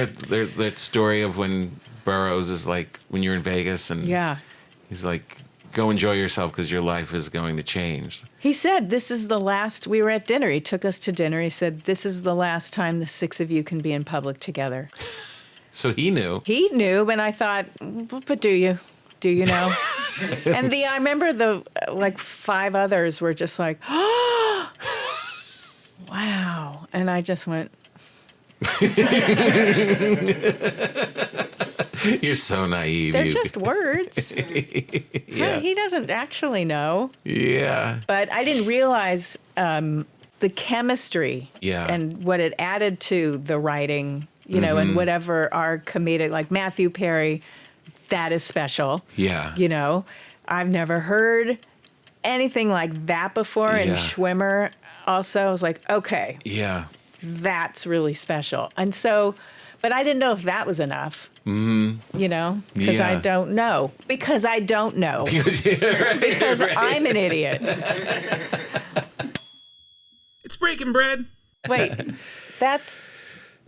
that story of when Burroughs is like, when you're in Vegas and he's like, go enjoy yourself because your life is going to change. He said, this is the last, we were at dinner. He took us to dinner. He said, this is the last time the six of you can be in public together. So he knew. He knew, and I thought, but do you? Do you know? And I remember the, like, five others were just like, oh, wow. And I just went. You're so naive. They're just words. Yeah. He doesn't actually know. Yeah. But I didn't realize the chemistry and what it added to the writing, you know, and whatever our comedic, like Matthew Perry, that is special. Yeah. You know, I've never heard anything like that before. And Schwimmer also, I was like, okay. Yeah. That's really special. And so, but I didn't know if that was enough. Mm-hmm. You know, because I don't know. Because I don't know. Because I'm an idiot. It's breaking bread. Wait, that's...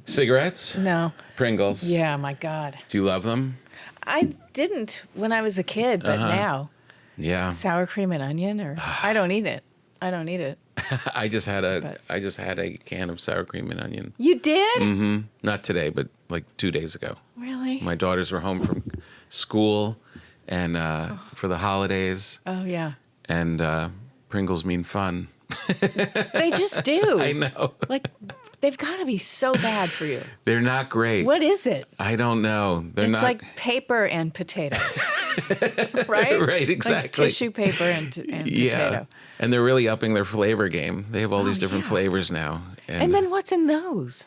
Cigarettes? No. Pringles? Yeah, my God. Do you love them? I didn't when I was a kid, but now. Yeah. Sour cream and onion, or I don't eat it. I don't eat it. I just had a can of sour cream and onion. You did? Mm-hmm. Not today, but like 2 days ago. Really? My daughters were home from school and for the holidays. Oh, yeah. And Pringles mean fun. They just do. I know. Like, they've got to be so bad for you. They're not great. What is it? I don't know. It's not. It's like paper and potato. Right? Right, exactly. Like tissue paper and potato. And they're really upping their flavor game. They have all these different flavors now. And then what's in those?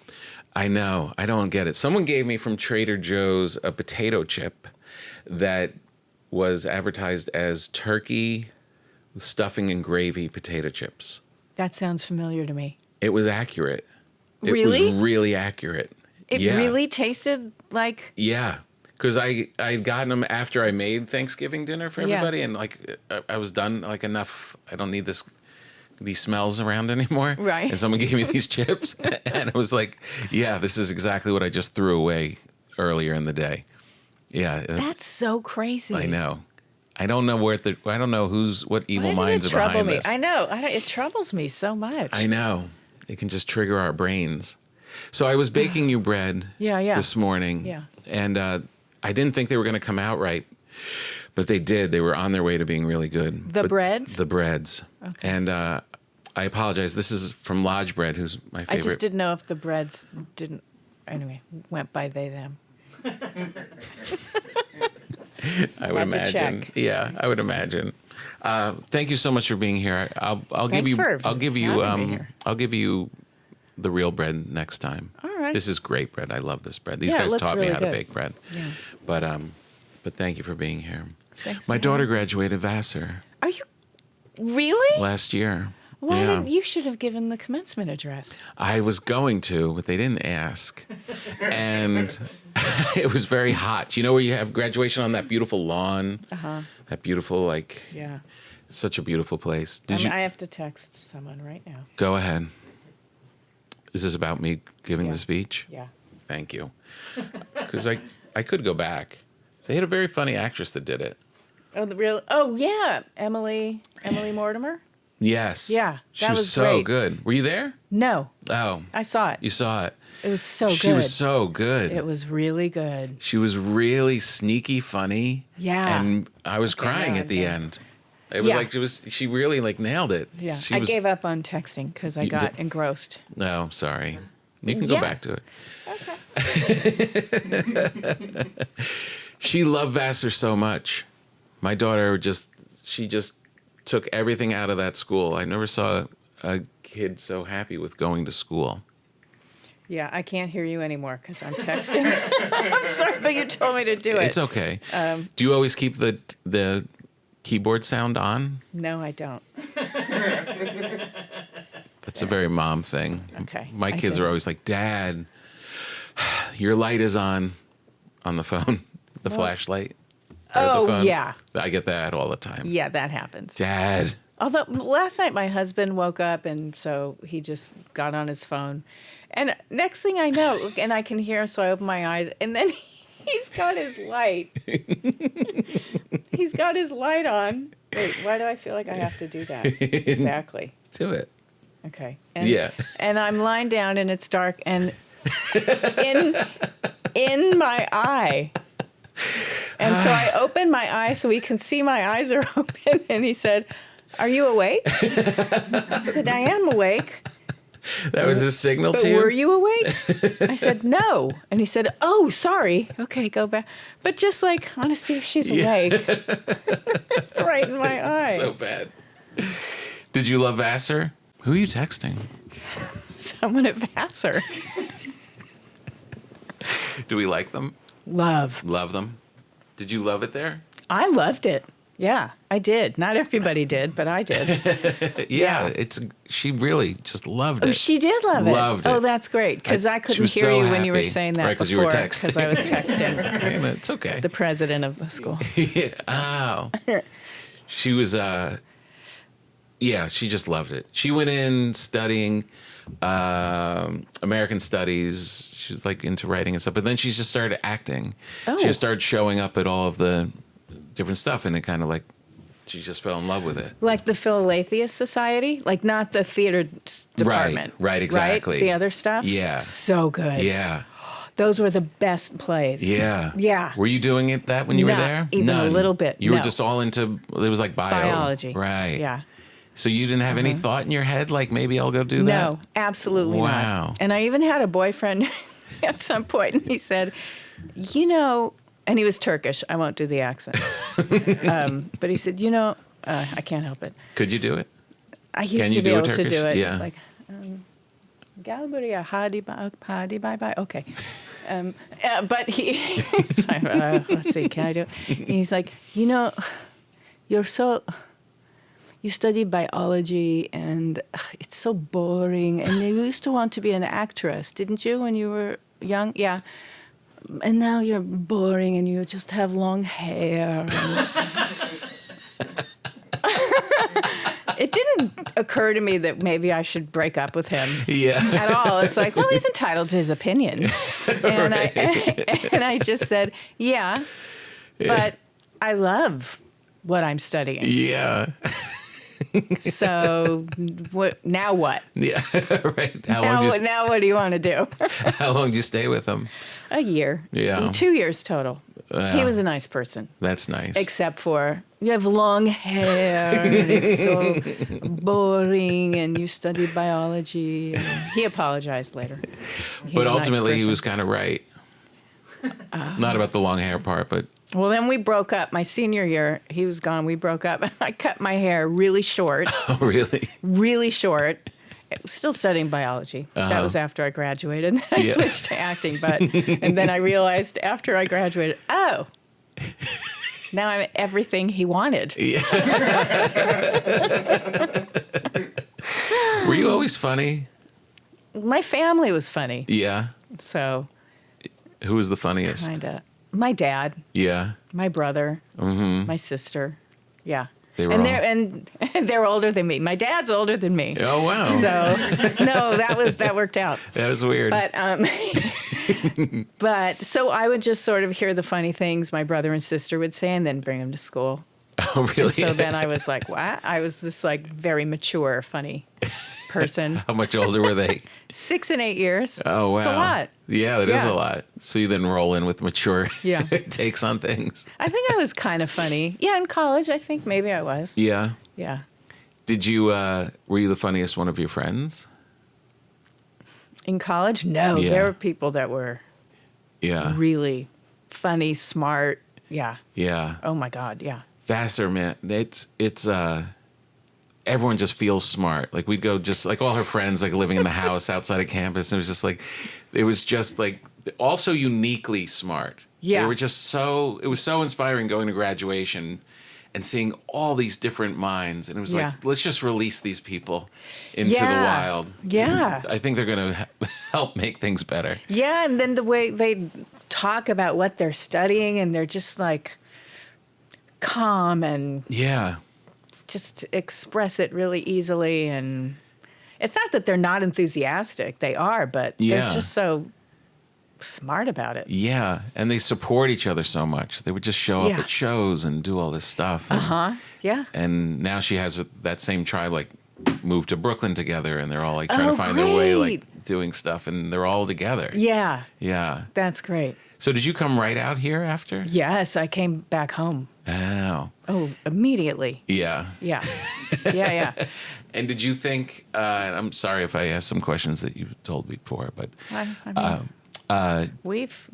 I know. I don't get it. Someone gave me from Trader Joe's a potato chip that was advertised as turkey, stuffing, and gravy potato chips. That sounds familiar to me. It was accurate. Really? It was really accurate. It really tasted like... Yeah. Because I'd gotten them after I made Thanksgiving dinner for everybody, and like I was done, like enough. I don't need these smells around anymore. Right. And someone gave me these chips, and it was like, yeah, this is exactly what I just threw away earlier in the day. Yeah. That's so crazy. I know. I don't know I don't know what evil minds are behind this. I know. It troubles me so much. I know. It can just trigger our brains. So I was baking you bread this morning. Yeah. And I didn't think they were going to come out right, but they did. They were on their way to being really good. The breads? The breads. Okay. And I apologize. This is from Lodge Bread, who's my favorite. I just didn't know if the breads went by they, them. I would imagine. Yeah, I would imagine. Thank you so much for being here. I'll give you the real bread next time. All right. This is great bread. I love this bread. These guys taught me how to bake bread. Yeah. But thank you for being here. Thanks. My daughter graduated Vassar. Are you really? Last year. Why didn't you should have given the commencement address? I was going to, but they didn't ask. And it was very hot. You know where you have graduation on that beautiful lawn? Uh-huh. That beautiful, such a beautiful place. I have to text someone right now. Go ahead. Is this about me giving the speech? Yeah. Thank you. Because I could go back. They had a very funny actress that did it. Oh, yeah. Emily Mortimer? Yes. Yeah. She was so great. good. Were you there? No. Oh. I saw it. You saw it. It was so good. She was so good. It was really good. She was really sneaky funny. Yeah. And I was crying at the end. It was she really nailed it. Yeah. I gave up on texting because I got engrossed. No, sorry. You can go back to it. Okay. She loved Vassar so much. My daughter she just took everything out of that school. I never saw a kid so happy with going to school. Yeah, I can't hear you anymore because I'm texting. I'm sorry, but you told me to do it. It's okay. Do you always keep the keyboard sound on? No, I don't. That's a very mom thing. Okay. My kids are always like, Dad, your light is on the phone, the flashlight. Oh, the phone. Yeah. I get that all the time. Yeah, that happens. Dad. Although last night my husband woke up and so he just got on his phone And next thing I know, and I can hear him, so I open my eyes, and then he's got his light. He's got his light on. Wait, why do I feel like I have to do that? Exactly. Do it. Okay. And I'm lying down, and it's dark, and in my eye. And so I opened my eye so he can see my eyes are open, and he said, "Are you awake?" I said, "I am awake." That was his signal to you? Were you awake? I said, "No." And he said, "Oh, sorry. Okay, go back." But just like, I want to see if she's awake. Right in my eye. So bad. Did you love Vassar? Who are you texting? Someone at Vassar. Do we like them? Love them? Did you love it there? I loved it. Yeah, I did. Not everybody did, but I did. Yeah. She really just loved it. Oh, she did love it. Loved it. Oh, that's great. Because I couldn't hear so you happy. when you were saying that right, before. Because you were texting. Because I was texting. It's okay. The president of the school. Yeah. Oh. She was, she just loved it. She went in studying American Studies. She was like into writing and stuff. But then she just started acting. Oh. She just started showing up at all of the different stuff, and it kind of like she just fell in love with it. Like the Philadelphia Society, like not the theater department. Right, exactly. Right? The other stuff. Yeah. So good. Yeah. Those were the best plays. Yeah. Yeah. Were you doing that when you were there? Even a little bit. You were just all into, it was like biology. Right. Yeah. So you didn't have any thought in your head, like maybe I'll go do that? No, absolutely not. Wow. And I even had a boyfriend at some point, and he said, and he was Turkish. I won't do the accent. But he said, I can't help it. Could you do it? I used to be able to do it. Yeah. Like, Galburia, hadi bye. Okay. But he, let's see, can I do it? And he's like, you study biology and it's so boring. And you used to want to be an actress, didn't you, when you were young? Yeah. And now you're boring and you just have long hair. It didn't occur to me that maybe I should break up with him at all. It's like, well, he's entitled to his opinion. And, I just said, yeah, but I love what I'm studying. Yeah. So now what? Yeah, right. Now what do you want to do? How long did you stay with him? A year. Yeah. 2 years total. He was a nice person. That's nice. Except for you have long hair and it's so boring and you study biology. And he apologized later. But ultimately he was kind of right. Not about the long hair part, but... Well, then we broke up. My senior year, he was gone. We broke up. I cut my hair really short. Oh, really? Really short. I was still studying biology. That was after I graduated. I switched to acting, and then I realized after I graduated, now I'm everything he wanted. Yeah. Were you always funny? My family was funny. Yeah. So. Who was the funniest? Kinda. My dad. Yeah. My brother. Mm-hmm. My sister. Yeah. They're older than me. My dad's older than me. Oh wow! So no, that worked out. That was weird. But so I would just sort of hear the funny things my brother and sister would say, and then bring them to school. Oh really? And so then I was like, what? I was this like very mature, funny person. How much older were they? 6 and 8 years. Oh wow! It's a lot. Yeah, that is a lot. So you then roll in with mature takes on things. I think I was kind of funny. Yeah, in college, I think maybe I was. Yeah. Yeah. Did you? Were you the funniest one of your friends? In college, no. Yeah. There were people that were. Yeah. Really funny, smart. Yeah. Yeah. Oh my God. Yeah. Vassar, man, it's everyone just feels smart. Like we'd go just like all her friends like living in the house outside of campus. And it was just like also uniquely smart. Yeah. They were just it was so inspiring going to graduation and seeing all these different minds. And it was like, let's just release these people into the wild. Yeah. I think they're going to help make things better. Yeah. And then the way they talk about what they're studying and they're just like calm and just express it really easily. And it's not that they're not enthusiastic. They are, but they're just so smart about it. Yeah. And they support each other so much. They would just show up at shows and do all this stuff. Yeah. And now she has that same tribe, like, moved to Brooklyn together, and they're all like trying to find their way, like doing stuff, and they're all together. Yeah. Yeah. That's great. So did you come right out here after? Yes, I came back home. Oh, immediately. Yeah. Yeah. Yeah. And did you think, I'm sorry if I asked some questions that you've told me before, but we've,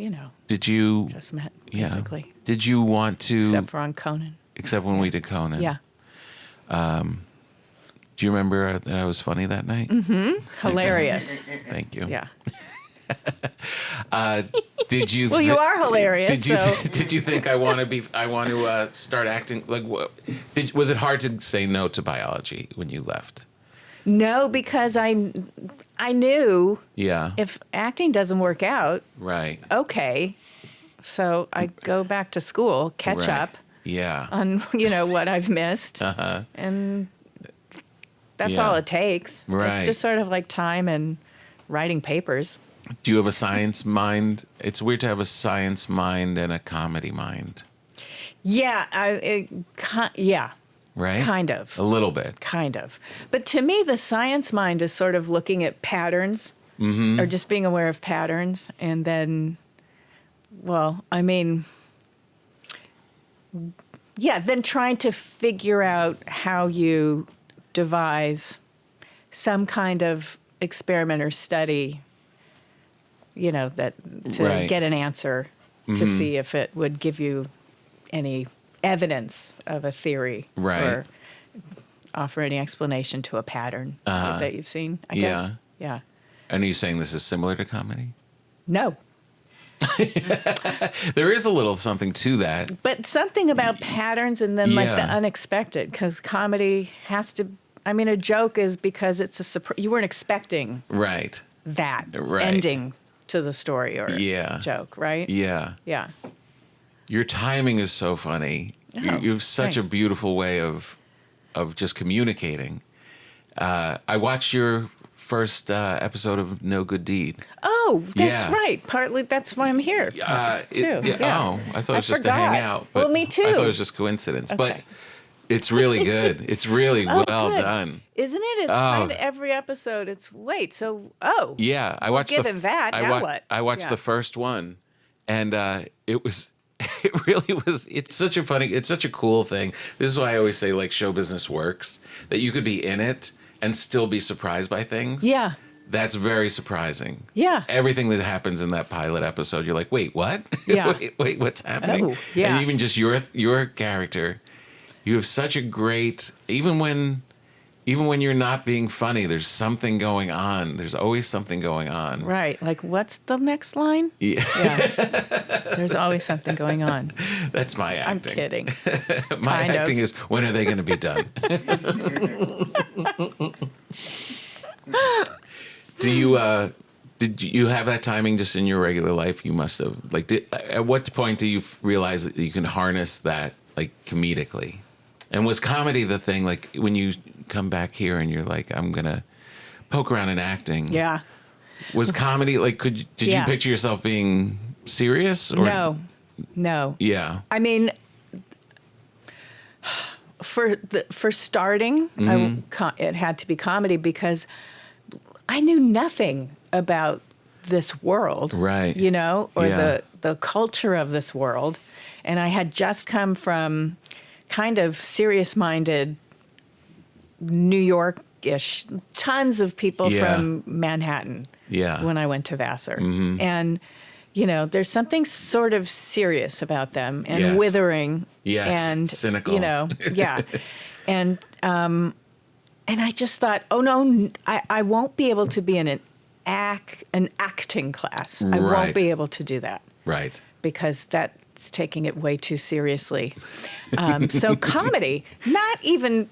did you just met, basically. Did you want to, except for on Conan. Except when we did Conan. Yeah. Do you remember that I was funny that night? Mm-hmm. Hilarious. Thank you. Yeah. Did you? Well, you are hilarious. Did you think I want to start acting? Like, was it hard to say no to biology when you left? No, because I knew. Yeah. If acting doesn't work out. Right. Okay. So I go back to school, catch up. Yeah. On what I've missed. And that's all it takes. Right. It's just sort of like time and writing papers. Do you have a science mind? It's weird to have a science mind and a comedy mind. Yeah, yeah. Right? Kind of. A little bit. Kind of. But to me, the science mind is sort of looking at patterns or just being aware of patterns. And then, then trying to figure out how you devise some kind of experiment or study, that to get an answer to see if it would give you any evidence of a theory or offer any explanation to a pattern that you've seen, I guess. Yeah. And are you saying this is similar to comedy? No. There is a little something to that. But something about patterns and then like the unexpected, because comedy has to, a joke is because it's a surprise. You weren't expecting that ending to the story or joke, right? Yeah. Yeah. Your timing is so funny. You have such a beautiful way of just communicating. I watched your first episode of No Good Deed. Oh, that's right. Partly that's why I'm here, too. Oh, I thought it was just to hang out. But well, me too. I thought it was just coincidence. Okay. But it's really good. It's really well done. Isn't it? It's kind of every episode. It's, yeah, I watched given that, now what? I watched the first one, and it really was. It's such a cool thing. This is why I always say, like, show business works, that you could be in it and still be surprised by things. Yeah. That's very surprising. Yeah. Everything that happens in that pilot episode, you're like, wait, what? Yeah. wait, what's happening? Oh, yeah. And even just your character, you have such a great, even when you're not being funny, there's something going on. There's always something going on. Right. Like, what's the next line? Yeah. There's always something going on. That's my acting. I'm kidding. My acting is, when are they going to be done? Did you have that timing just in your regular life? You must have. Like, at what point do you realize that you can harness that, like, comedically? And was comedy the thing, like, when you come back here and you're like, I'm going to poke around in acting? Yeah. Was comedy, like, did you picture yourself being serious? Or? No. Yeah. For starting, it had to be comedy because I knew nothing about this world. Right. Or the culture of this world. And I had just come from kind of serious-minded New York-ish, tons of people from Manhattan when I went to Vassar. Mm-hmm. And, there's something sort of serious about them and withering. Yes, and cynical. And I just thought, oh, no, I won't be able to be in an acting class. I won't be able to do that. Right. Because that's taking it way too seriously. So comedy, not even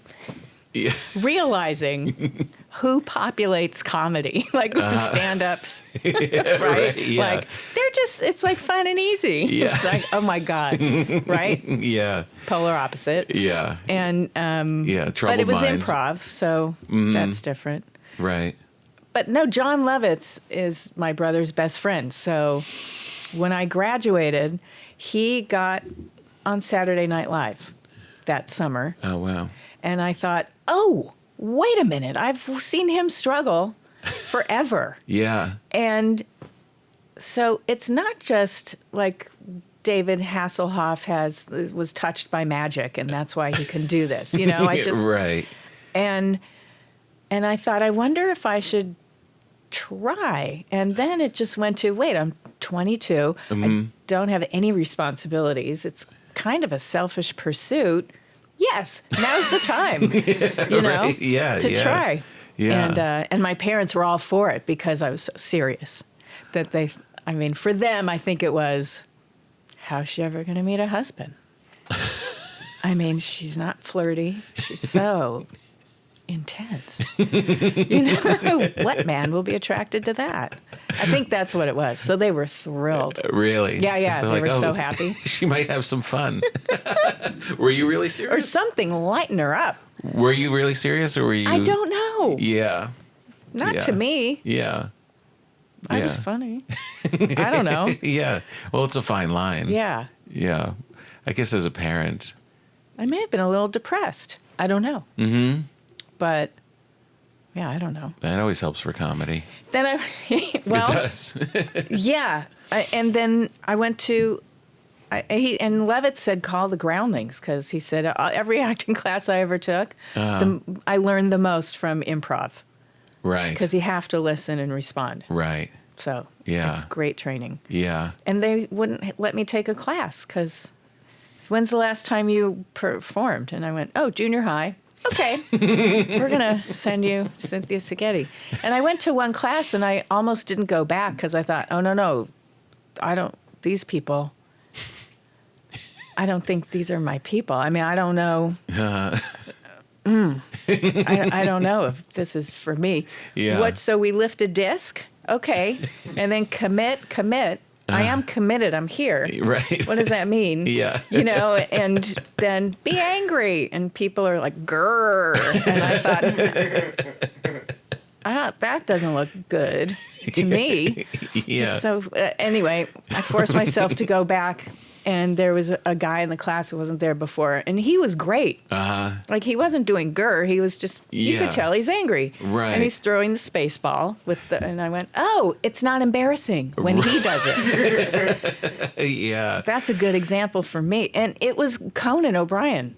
realizing who populates comedy, like the stand-ups, right? Yeah. Like, it's like fun and easy. Yeah. It's like, oh my God, right? Yeah. Polar opposite. Yeah. And, troubled but it was minds. improv, so that's different. Right. But no, John Lovitz is my brother's best friend. So when I graduated, he got on Saturday Night Live that summer. Oh, wow. And I thought, oh, wait a minute. I've seen him struggle forever. Yeah. And so it's not just like David Hasselhoff was touched by magic and that's why he can do this. You know, right. And I thought, I wonder if I should try. And then it just went to, wait, I'm 22. I don't have any responsibilities. It's kind of a selfish pursuit. Yes, now's the time, you know, right. to try. Yeah. And my parents were all for it because I was so serious that for them, I think it was, how's she ever going to meet a husband? I mean, she's not flirty. She's so intense. You know, what man will be attracted to that? I think that's what it was. So they were thrilled. Really? Yeah. They were so happy. She might have some fun. Were you really serious? Or something lighten her up. Were you really serious or were you? I don't know. Yeah. Not to me. Yeah. I was funny. I don't know. Yeah. Well, it's a fine line. Yeah. Yeah. I guess as a parent. I may have been a little depressed. I don't know. Mm-hmm. But, yeah, I don't know. That always helps for comedy. Then it does. Yeah. And then I went to, and Levitt said, call the Groundlings, because he said every acting class I ever took, I learned the most from improv. Right. Because you have to listen and respond. Right. So, yeah, it's great training. Yeah. And they wouldn't let me take a class, because when's the last time you performed? And I went, oh, junior high. Okay, we're going to send you Cynthia Seghetti. And I went to one class, and I almost didn't go back, because I thought, oh, no, these people, I don't think these are my people. I mean, I don't know. I don't know if this is for me. Yeah. So we lift a disc? Okay. And then commit. I am committed. I'm here. Right. What does that mean? Yeah. You know, and then be angry. And people are like, grrr. And I thought, that doesn't look good to me. Yeah. So anyway, I forced myself to go back. And there was a guy in the class who wasn't there before. And he was great. Uh-huh. Like, he wasn't doing grr. He was just, you could tell he's angry. Right. And he's throwing the space ball and I went, oh, it's not embarrassing when he does it. Yeah. That's a good example for me. And it was Conan O'Brien.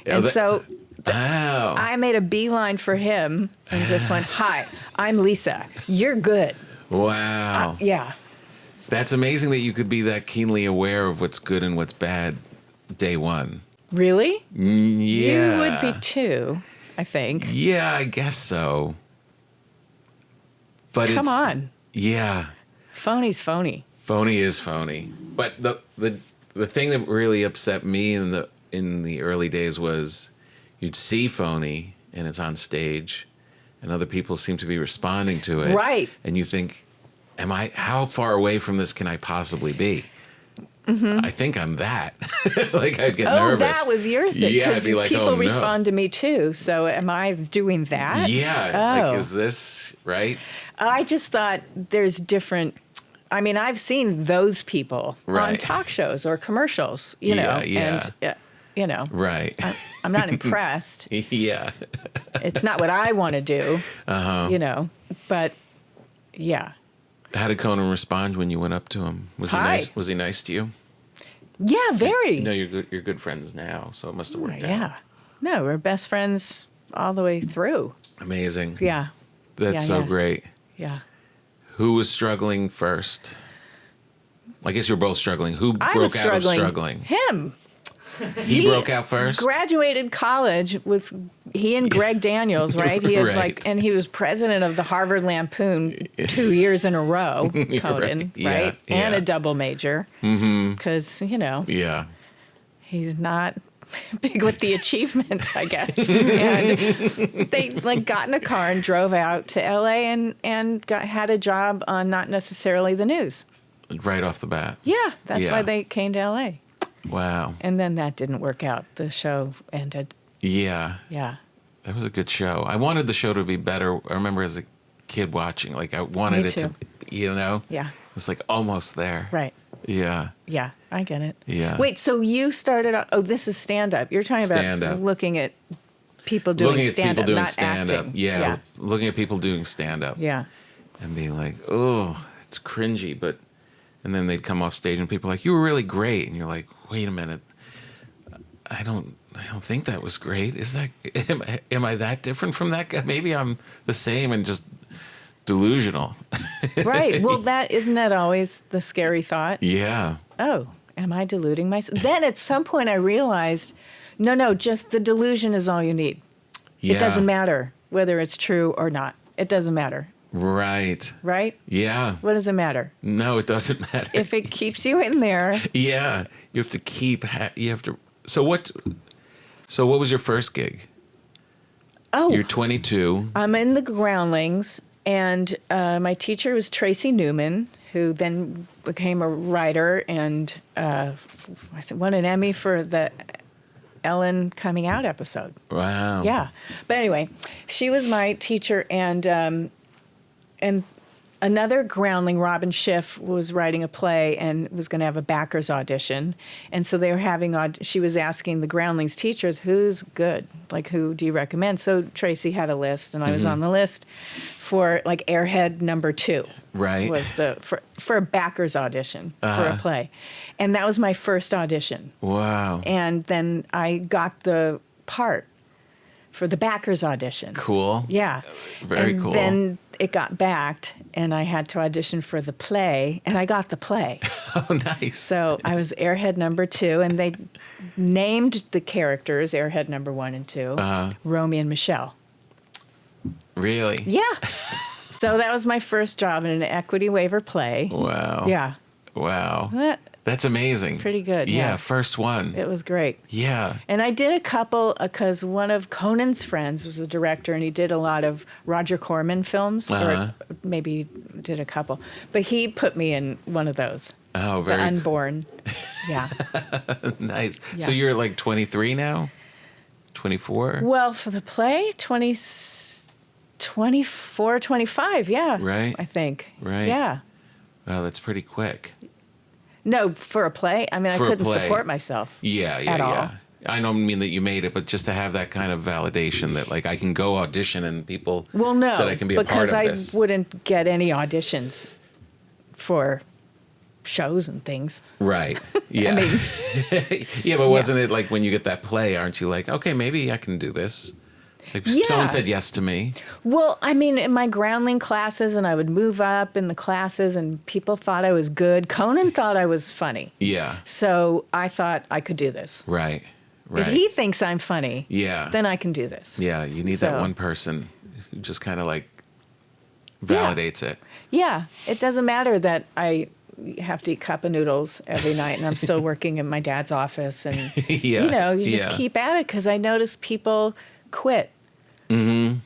And so I made a beeline for him and just went, hi, I'm Lisa. You're good. Wow. Yeah. That's amazing that you could be that keenly aware of what's good and what's bad day one. Really? Yeah. You would be too, I think. Yeah, I guess so. But Come on. Yeah. Phony's phony. Phony is phony. But the thing that really upset me in the early days was you'd see phony and it's on stage and other people seem to be responding to it. Right. And you think, how far away from this can I possibly be? Mm-hmm. I think I'm that. Like, I'd get nervous. Oh, that was your thing. Yeah, I'd be like, people oh, respond to me too. So am I doing that? Yeah. Like, is this right? I just thought there's different. I mean, I've seen those people on talk shows or commercials, you know. Yeah. And, you know. Right. I'm not impressed. Yeah. It's not what I want to do, you know. But, yeah. How did Conan respond when you went up to him? Was he nice? Was he nice to you? Yeah, very. No, you're good friends now, so it must have worked out. Yeah. No, we're best friends all the way through. Amazing. Yeah. That's so great. Yeah. Who was struggling first? I guess you were both struggling. Who broke out of struggling? Him. He broke out first? Graduated college with he and Greg Daniels, right? He had and he was president of the Harvard Lampoon 2 years in a row, Conan, right? And a double major. Because, you know. Yeah. He's not big with the achievements, I guess. And they got in a car and drove out to LA and had a job on not necessarily the news. Right off the bat. Yeah, that's why they came to LA. Wow. And then that didn't work out. The show ended. Yeah. Yeah. That was a good show. I wanted the show to be better. I remember as a kid watching, like I wanted it to, Yeah. it was like almost there. Right. Yeah. Yeah, I get it. Yeah. Wait, so you started, this is stand-up. You're talking Stand-up. about looking at people doing stand-up, not stand-up. acting. Yeah. Looking at people doing stand-up. Yeah. And being like, oh, it's cringy, but, and then they'd come off stage and people are like, you were really great. And you're like, wait a minute. I don't think that was great. Is that, am I that different from that guy? Maybe I'm the same and just delusional. Right. Well, isn't that always the scary thought? Yeah. Oh, am I deluding myself? Then at some point I realized, no, just the delusion is all you need. Yeah. It doesn't matter whether it's true or not. It doesn't matter. Right. Right? Yeah. What does it matter? No, it doesn't matter. If it keeps you in there. Yeah. You have to keep, so what was your first gig? Oh. You're 22. I'm in the Groundlings, and my teacher was Tracy Newman, who then became a writer and I think won an Emmy for the Ellen Coming Out episode. Wow. Yeah. But anyway, she was my teacher, and another Groundling, Robin Schiff, was writing a play and was going to have a backers audition. And so they were having, she was asking the Groundlings teachers, who's good? Like, who do you recommend? So Tracy had a list, and I was on the list for, like, Airhead number 2. Right. Was for a backers audition for a play. And that was my first audition. Wow. And then I got the part for the backers audition. Cool. Yeah. Very cool. Then it got backed, and I had to audition for the play, and I got the play. Oh, nice. So I was Airhead number 2, and they named the characters Airhead number 1 and 2, Romy and Michelle. Really? Yeah. So that was my first job in an equity waiver play. Wow. Yeah. Wow. That's amazing. Pretty good. Yeah, first one. It was great. Yeah. And I did a couple, because one of Conan's friends was a director, and he did a lot of Roger Corman films, or maybe did a couple. But he put me in one of those. Oh, The Unborn. Yeah. Nice. Yeah. So you're like 23 now? 24? Well, for the play, 24, 25, yeah. Right. I think. Right. Yeah. Wow, that's pretty quick. No, for a play? I mean, I couldn't support myself. Yeah. At all. I don't mean that you made it, but just to have that kind of validation that, like, I can go audition and people said I can be a part of this. Because I wouldn't get any auditions for shows and things. Right. Yeah. I mean, yeah, but wasn't it like when you get that play, aren't you like, okay, maybe I can do this? Like someone said yes to me. Well, I mean, in my Groundling classes, and I would move up in the classes, and people thought I was good. Conan thought I was funny. Yeah. So I thought I could do this. Right. If he thinks I'm funny, then I can do this. Yeah, you need that one person who just kind of like validates it. Yeah, it doesn't matter that I have to eat cup of noodles every night, and I'm still working in my dad's office, and you just keep at it, because I notice people quit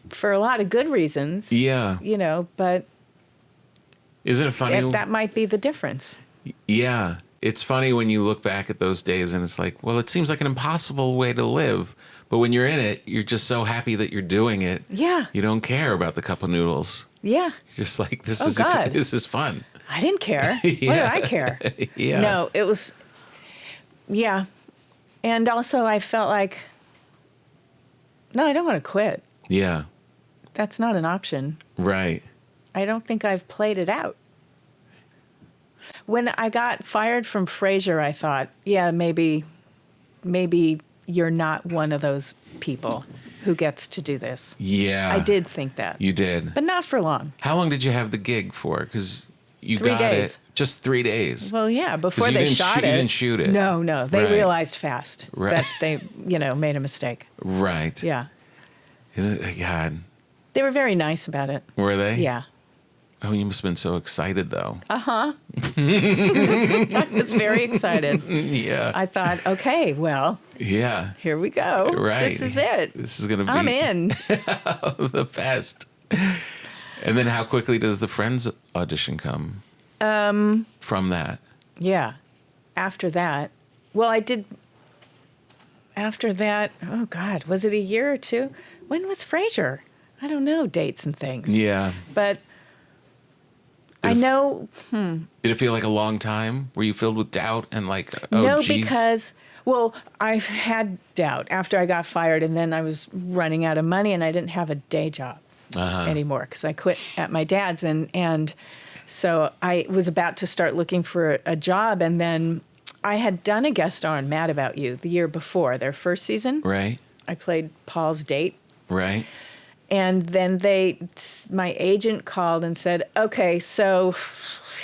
for a lot of good reasons. Yeah. But isn't it funny? That might be the difference. Yeah. It's funny when you look back at those days and it's like, well, it seems like an impossible way to live. But when you're in it, you're just so happy that you're doing it. Yeah. You don't care about the cup of noodles. Yeah. You're just like, this is fun. I didn't care. What did I care? Yeah. No, it was, yeah. And also I felt like, no, I don't want to quit. Yeah. That's not an option. Right. I don't think I've played it out. When I got fired from Frasier, I thought, yeah, maybe you're not one of those people who gets to do this. Yeah. I did think that. You did. But not for long. How long did you have the gig for? Because you 3 got days. it. Just 3 days. Well, yeah, before they shot it. You didn't shoot it. No. They realized fast that they, made a mistake. Right. Yeah. Isn't it? God. They were very nice about it. Were they? Yeah. Oh, you must have been so excited, though. Uh-huh. I was very excited. Yeah. I thought, okay, well. Yeah. Here we go. Right. This is it. This is going to be. I'm in. The best. And then how quickly does the Friends audition come? From that. Yeah. After that. Well, I did. After that, oh God, was it a year or two? when was Frasier? I don't know dates and things. Yeah. But I know. Did it feel like a long time? Were you filled with doubt and like, oh, no, geez? because, well, I've had doubt after I got fired, and then I was running out of money, and I didn't have a day job anymore because I quit at my dad's, and so I was about to start looking for a job, and then I had done a guest star on Mad About You the year before, their first season. Right. I played Paul's date. Right. And then my agent called and said, okay, so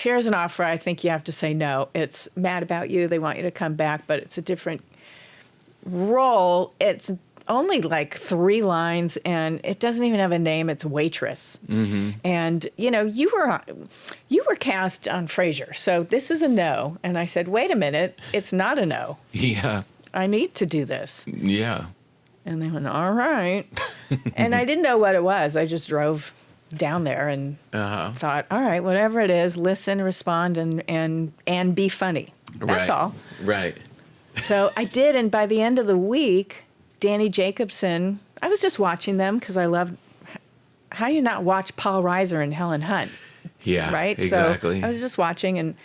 here's an offer. I think you have to say no. It's Mad About You. They want you to come back, but it's a different role. It's only like 3 lines, and it doesn't even have a name. It's waitress. Mm-hmm. And, you were cast on Frasier, so this is a no. And I said, wait a minute, it's not a no. Yeah. I need to do this. Yeah. And they went, all right. And I didn't know what it was. I just drove down there and thought, all right, whatever it is, listen, respond, and be funny. That's all. Right. So I did, and by the end of the week, Danny Jacobson, I was just watching them because I loved, how do you not watch Paul Reiser and Helen Hunt? Yeah, right? exactly. So I was just watching, and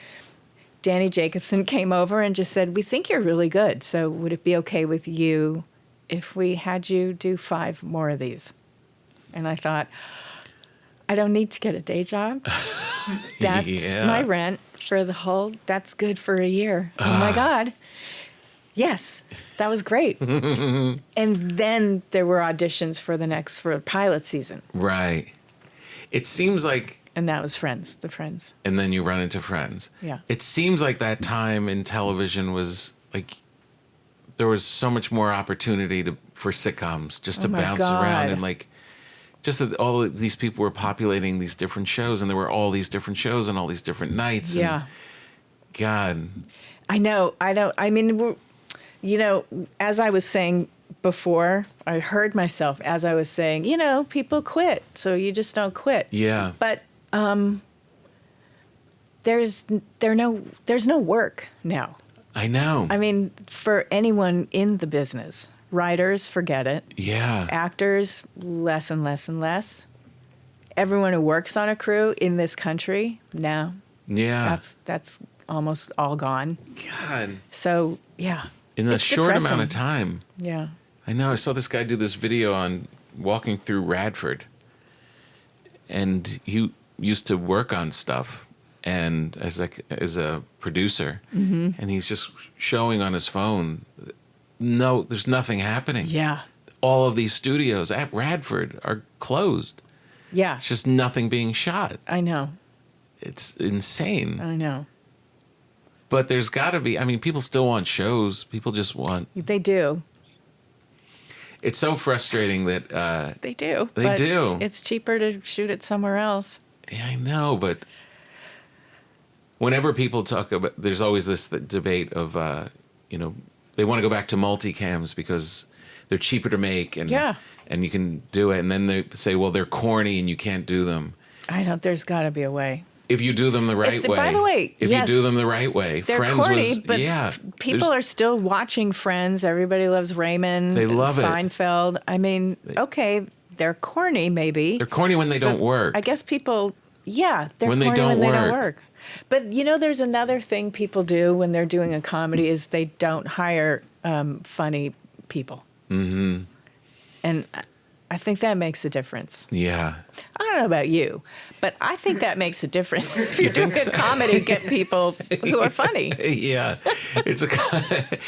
Danny Jacobson came over and just said, we think you're really good, so would it be okay with you if we had you do 5 more of these? And I thought, I don't need to get a day job. That's my rent for that's good for a year. Oh my God. Yes, that was great. And then there were auditions for the pilot season. Right. It seems like... And that was The Friends. And then you run into Friends. Yeah. It seems like that time in television was like... There was so much more opportunity for sitcoms just to bounce around, and like just that all of these people were populating these different shows, and there were all these different shows and all these different nights. Yeah. And God. I know. I mean, as I was saying before, I heard myself as I was saying, people quit, so you just don't quit. Yeah. But there's no work now. I know. I mean, for anyone in the business, writers, forget it. Yeah. Actors, less and less and less. Everyone who works on a crew in this country, now. Yeah. That's almost all gone. God. So, yeah. In a short amount of time. Yeah. I know. I saw this guy do this video on walking through Radford. And he used to work on stuff. And as a producer, and he's just showing on his phone, no, there's nothing happening. Yeah. All of these studios at Radford are closed. Yeah. It's just nothing being shot. I know. It's insane. I know. But there's got to be, I mean, people still want shows. People just want. They do. It's so frustrating that. They do. They do. It's cheaper to shoot it somewhere else. Yeah, I know, but. Whenever people talk about, there's always this debate of, they want to go back to multicams because they're cheaper to make and you can do it. And then they say, well, they're corny and you can't do them. There's got to be a way. If you do them the right way. By the way, if you do them the right way. They're Friends corny, but people are still watching Friends. Everybody loves Raymond. They love Seinfeld. I mean, okay, they're corny maybe. They're corny when they don't work. I guess people, they're when corny they don't when they don't work. But, there's another thing people do when they're doing a comedy is they don't hire funny people. Mm-hmm. And I think that makes a difference. Yeah. I don't know about you, but I think that makes a difference. If you're doing good comedy, get people who are funny. Yeah.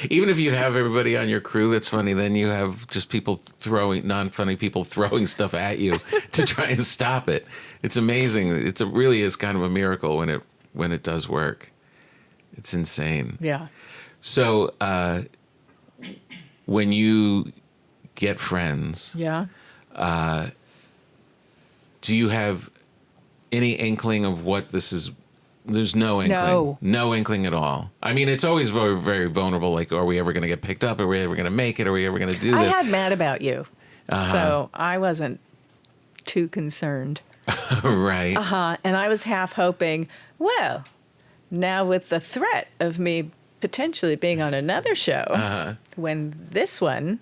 Even if you have everybody on your crew that's funny, then you have just non-funny people throwing stuff at you to try and stop it. It's amazing. It really is kind of a miracle when it does work. It's insane. Yeah. So when you get Friends, do you have any inkling of what this is? There's no inkling. No inkling at all. I mean, it's always very, very vulnerable. Like, are we ever going to get picked up? Are we ever going to make it? Are we ever going to do this? I had Mad About You, so I wasn't too concerned. Right. And I was half hoping, well, now with the threat of me potentially being on another show, when this one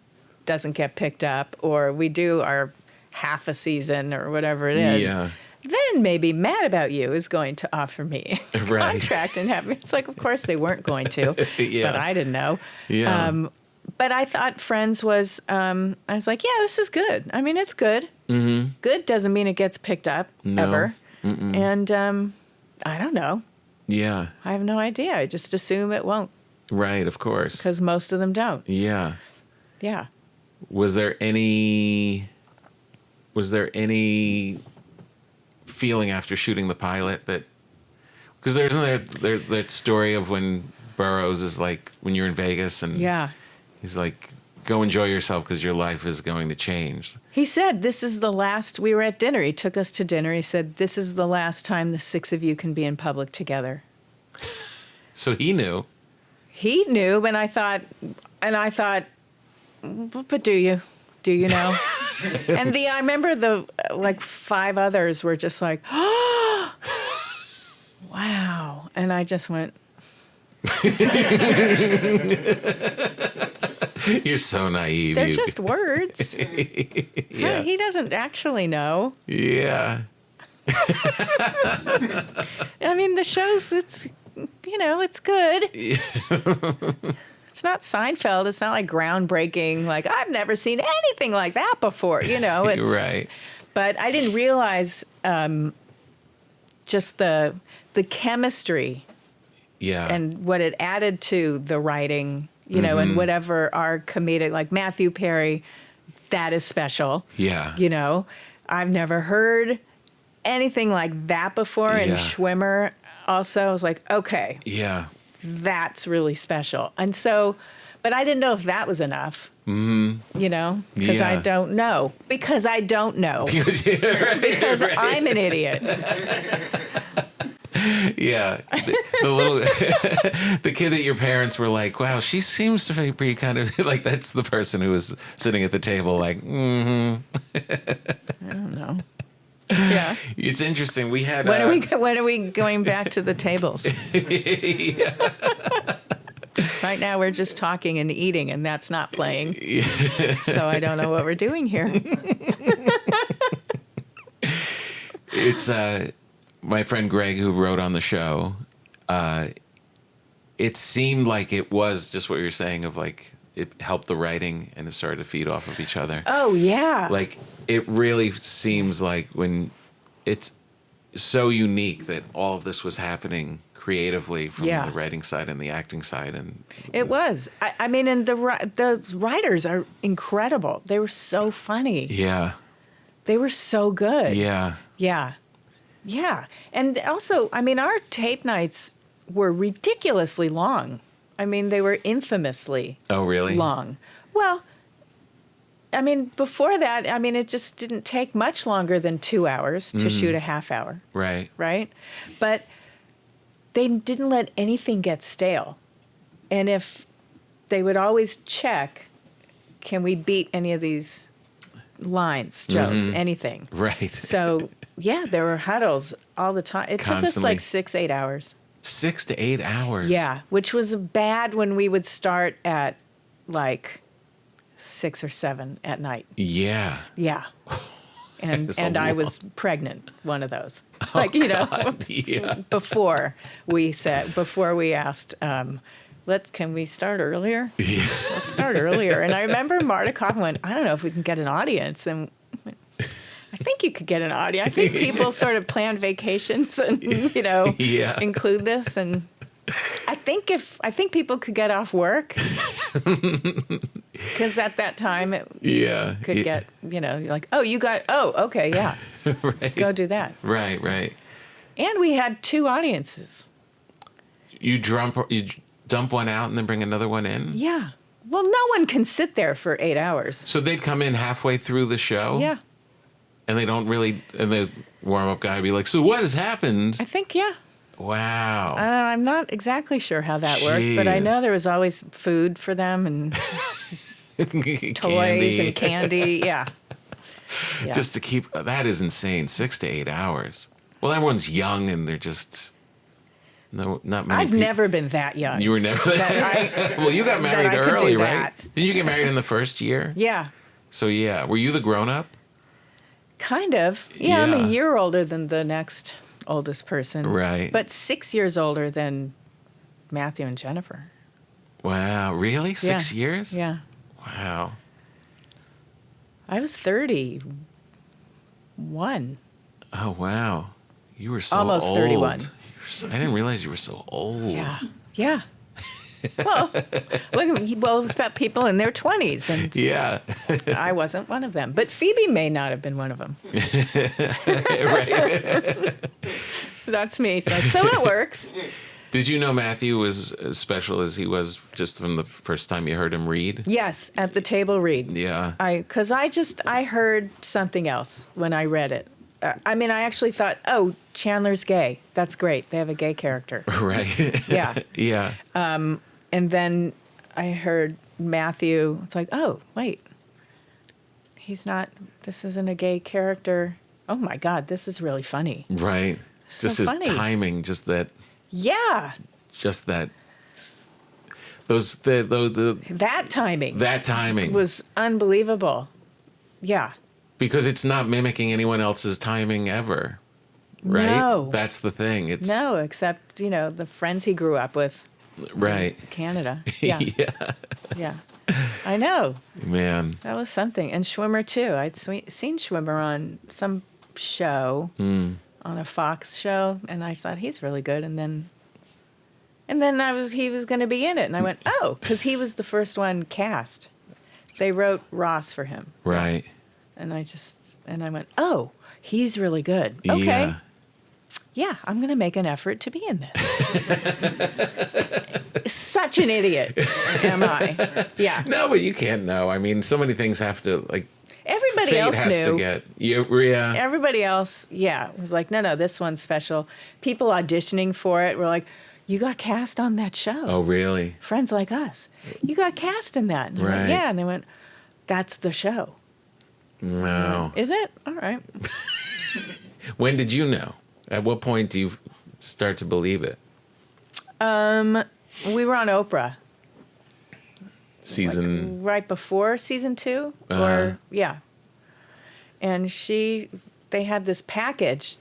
doesn't get picked up, or we do our half a season or whatever it is, then maybe Mad About You is going to offer me a contract and have me. It's like, of course they weren't going to, but I didn't know. Yeah. But I thought Friends was, I was like, yeah, this is good. I mean, it's good. Mm-hmm. Good doesn't mean it gets picked up ever. Mm-mm. And I don't know. Yeah. I have no idea. I just assume it won't. Right, of course. Because most of them don't. Yeah. Yeah. Was there any feeling after shooting the pilot that, because there's that story of when Burroughs is like, when you're in Vegas and he's like, go enjoy yourself because your life is going to change. He said, this is the last, we were at dinner. He took us to dinner. He said, this is the last time the six of you can be in public together. So he knew. He knew, and I thought, but do you know? And I remember the, like, five others were just like, oh, wow. And I just went. You're so naive. They're just words. Yeah. He doesn't actually know. Yeah. I mean, the show's, it's good. It's not Seinfeld. It's not like groundbreaking. Like, I've never seen anything like that before, It's, right. But I didn't realize just the chemistry and what it added to the writing, and whatever our comedic, like Matthew Perry, that is special. Yeah. I've never heard anything like that before. And Schwimmer also, I was like, okay. Yeah. That's really special. And so, but I didn't know if that was enough, because I don't know. Because I don't know. Because I'm an idiot. Yeah. The little, the kid that your parents were like, wow, she seems to be kind of like, that's the person who was sitting at the table like, I don't know. Yeah. It's interesting. We had when are we going back to the tables? Right now we're just talking and eating, and that's not playing. So I don't know what we're doing here. It's my friend Greg who wrote on the show. It seemed like it was just what you're saying of like, it helped the writing and it started to feed off of each other. Oh, yeah. Like, it really seems like when it's so unique that all of this was happening creatively from the writing side and the acting side. And it was. I mean, and the writers are incredible. They were so funny. Yeah. They were so good. Yeah. Yeah. Yeah. And also, I mean, our tape nights were ridiculously long. I mean, they were infamously long. Well, I mean, before that, I mean, it just didn't take much longer than 2 hours to shoot a half hour. Right. Right? But they didn't let anything get stale. And if they would always check, can we beat any of these lines, jokes, anything? Right. So, yeah, there were huddles all the time. It took us like 6-8 hours. 6 to 8 hours. Yeah, which was bad when we would start at like 6 or 7 at night. Yeah. Yeah. And I was pregnant, one of those. Oh, God. Before we asked, can we start earlier? Yeah. Let's start earlier. And I remember Marta Kaufman went, I don't know if we can get an audience. And I think you could get an audience. I think people sort of plan vacations and, include this. And I think people could get off work. Because at that time, it could get, like, okay, yeah. Right. Go do that. Right, right. And we had 2 audiences. You dump one out and then bring another one in? Yeah. Well, no one can sit there for 8 hours. So they'd come in halfway through the show? Yeah. And they don't really, and the warm-up guy would be like, so what has happened? I think, yeah. Wow. I'm not exactly sure how that worked, but I know there was always food for them and toys and candy. Yeah. Just to keep, that is insane. 6 to 8 hours. Well, everyone's young and they're just. No, not many. I've never been that young. You were never. Well, you got married early, right? Didn't you get married in the first year? Yeah. So yeah, were you the grown up? Kind of. Yeah, I'm a year older than the next oldest person. Right. But 6 years older than Matthew and Jennifer. Wow, really? 6 years? Yeah. Wow. I was 31. Oh, wow. You were so almost old. 31. I didn't realize you were so old. Yeah. Yeah. Well, it was about people in their 20s, and yeah. I wasn't one of them. But Phoebe may not have been one of them. Right. So that's me. So it works. Did you know Matthew was as special as he was just from the first time you heard him read? Yes, at the table read. Yeah. Because I heard something else when I read it. I actually thought, oh, Chandler's gay. That's great. They have a gay character. Right. Yeah. Yeah. And then I heard Matthew. It's like, oh, wait. This isn't a gay character. Oh, my God, this is really funny. Right. Just his timing, just that. Yeah. Just that. That timing. That timing. Was unbelievable. Yeah. Because it's not mimicking anyone else's timing ever. Right? No. That's the thing. No, except, the friends he grew up with. Right. In Canada. Yeah. Yeah. Yeah. I know. Man. That was something. And Schwimmer, too. I'd seen Schwimmer on some show, on a Fox show, and I thought, he's really good. And then he was going to be in it. And I went, oh, because he was the first one cast. They wrote Ross for him. Right. And I went, oh, he's really good. Okay. Yeah, I'm going to make an effort to be in this. Such an idiot, am I? Yeah. No, but you can't know. So many things have to, everybody fate else has knew. To get. Yeah. Everybody else, was like, no, this one's special. People auditioning for it were like, you got cast on that show. Oh, really? Friends like us. You got cast in that. And I went, yeah, and they went, that's the show. Wow. Is it? All right. When did you know? At what point do you start to believe it? We were on Oprah. Season... right before season 2? Yeah. And they had this package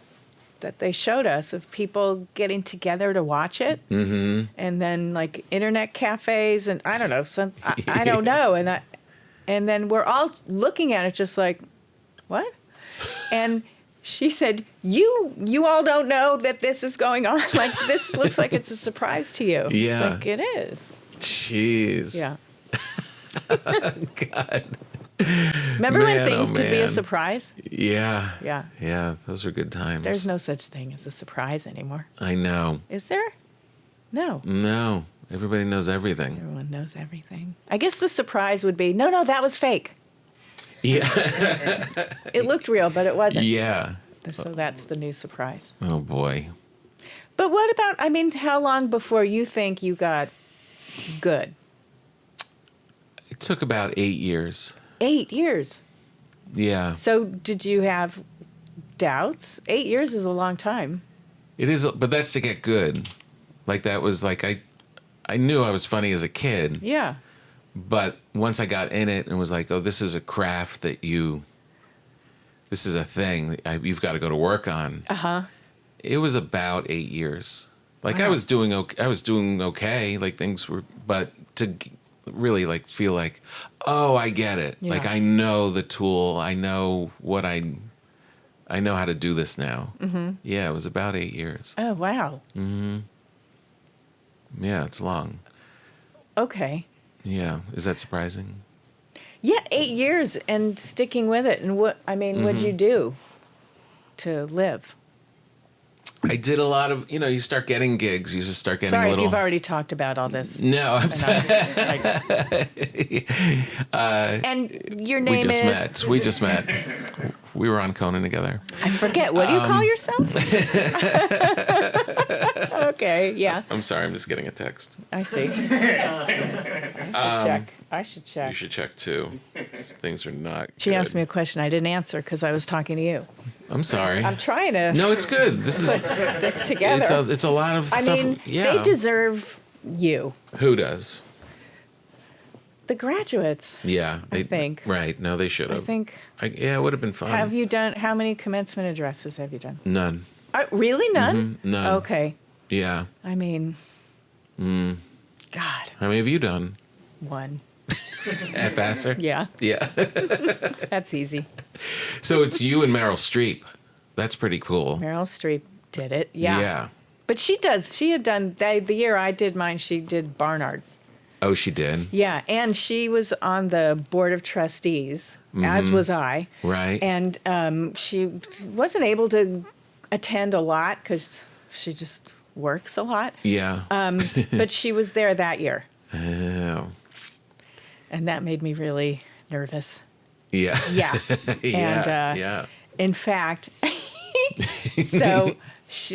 that they showed us of people getting together to watch it. Mm-hmm. And then, internet cafes and, I don't know, I don't know. And then we're all looking at it just like, what? And she said, you all don't know that this is going on? This looks like it's a surprise to you. Yeah. It's it is. Jeez. Yeah. God. Remember when things could be a surprise? Yeah. Yeah. Yeah, those are good times. There's no such thing as a surprise anymore. I know. Is there? No. No. Everybody knows everything. Everyone knows everything. I guess the surprise would be, no, that was fake. Yeah. It looked real, but it wasn't. Yeah. So that's the new surprise. Oh, boy. But what about, how long before you think you got good? It took about 8 years. 8 years? Yeah. So did you have doubts? 8 years is a long time. It is, but that's to get good. That was I knew I was funny as a kid. Yeah. But once I got in it and was like, oh, this is a craft that this is a thing you've got to go to work on. Uh-huh. It was about 8 years. Wow. I was doing okay. Things were, but to really feel like, oh, I get it. Yeah. I know the tool. I know I know how to do this now. Mm-hmm. Yeah, it was about 8 years. Oh, wow. Mm-hmm. Yeah, it's long. Okay. Yeah. Is that surprising? Yeah, 8 years and sticking with it. And what'd you do to live? I did a lot of, you start getting gigs. You just start getting Sorry if you've already talked about all this. No, I'm sorry. And your name is? We just met. We were on Conan together. I forget. What do you call yourself? Okay, yeah. I'm sorry. I'm just getting a text. I see. I should check. You should check, too. Things are not She good. asked me a question I didn't answer because I was talking to you. I'm sorry. I'm trying to. No, it's good. This is this together. It's a lot of I stuff. mean, yeah. they deserve you. Who does? The graduates. Yeah, I think. Right. No, they should have. I think. Yeah, it would have been fun. Have you done? How many commencement addresses have you done? None. Really, none? Mm-hmm. None. Okay. Yeah. I mean. God. How many have you done? One. At Vassar? Yeah. Yeah. That's easy. So it's you and Meryl Streep. That's pretty cool. Meryl Streep did it. Yeah. Yeah. But she had done, the year I did mine, she did Barnard. Oh, she did? Yeah. And she was on the board of trustees, as was I. Right. And she wasn't able to attend a lot because she just works a lot. Yeah. But she was there that year. Oh. And that made me really nervous. Yeah. Yeah. Yeah. And yeah. in fact, so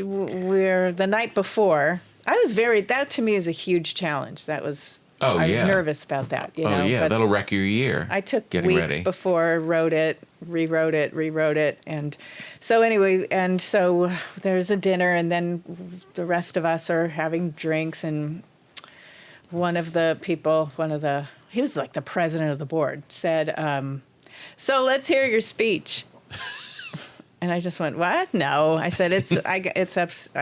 we're the night before. That to me is a huge challenge. That was, I was nervous about that. You know? Yeah, but that'll wreck your year. I took getting weeks ready. before, rewrote it. And so anyway, so there's a dinner and then the rest of us are having drinks and one of the people, he was like the president of the board, said, so let's hear your speech. And I just went, what? No. I said, I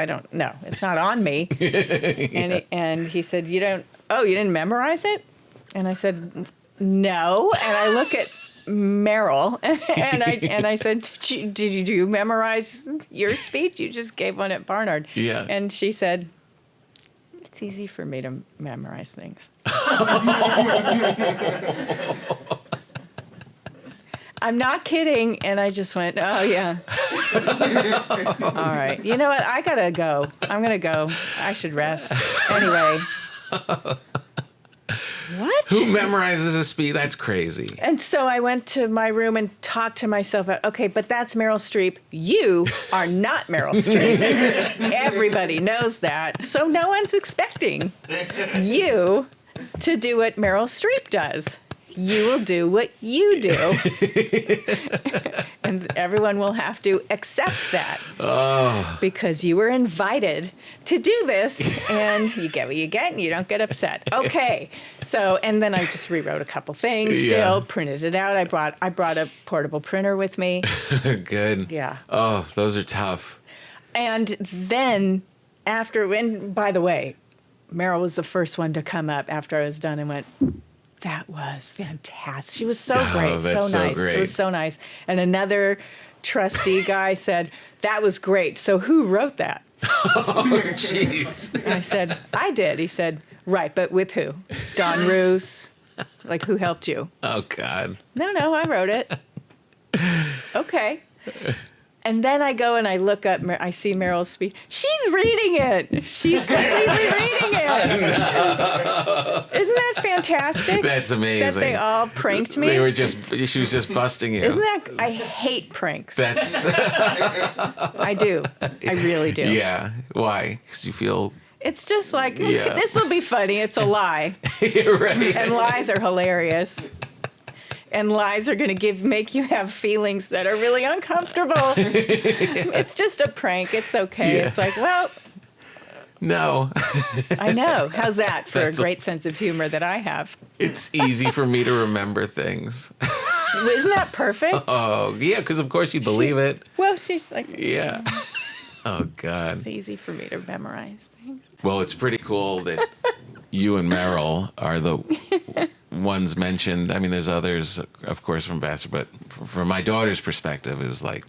don't know. It's not on me. And he said, you didn't memorize it? And I said, no. And I look at Meryl and I said, did you memorize your speech? You just gave one at Barnard. Yeah. And she said, it's easy for me to memorize things. I'm not kidding. And I just went, oh, yeah. All right. You know what? I got to go. I'm going to go. I should rest. Anyway. What? Who memorizes a speech? That's crazy. And so I went to my room and talked to myself, okay, but that's Meryl Streep. You are not Meryl Streep. Everybody knows that. So no one's expecting you to do what Meryl Streep does. You will do what you do. And everyone will have to accept that. Oh. Because you were invited to do this, and you get what you get, and you don't get upset. Okay. So, and then I just rewrote a couple things still, printed it out. I brought a portable printer with me. Good. Yeah. Oh, those are tough. And then and by the way, Meryl was the first one to come up after I was done and went, that was fantastic. She was so great, that's so nice. Great. It was so nice. And another trustee guy said, that was great. So who wrote that? Oh, jeez. And I said, I did. He said, right, but with who? Don Roos? Like, who helped you? Oh, God. No, I wrote it. Okay. And then I go and I look up, I see Meryl's speech. She's reading it. She's completely reading it. No. Isn't that fantastic? That's amazing. That they all pranked me. She was just busting you. Isn't that, I hate pranks. That's. I do. I really do. Yeah. Why? Because you feel. It's just like, this will be funny. It's a lie. You're right. And lies are hilarious. And lies are going to make you have feelings that are really uncomfortable. It's just a prank. It's okay. Yeah. It's like, well. No. I know. How's that for a great sense of humor that I have? It's easy for me to remember things. Isn't that perfect? Oh, yeah, because of course you believe it. Well, she's like. Yeah. Oh, God. It's easy for me to memorize things. Well, it's pretty cool that you and Meryl are the ones mentioned. I mean, there's others, of course, from Vassar, but from my daughter's perspective, it was like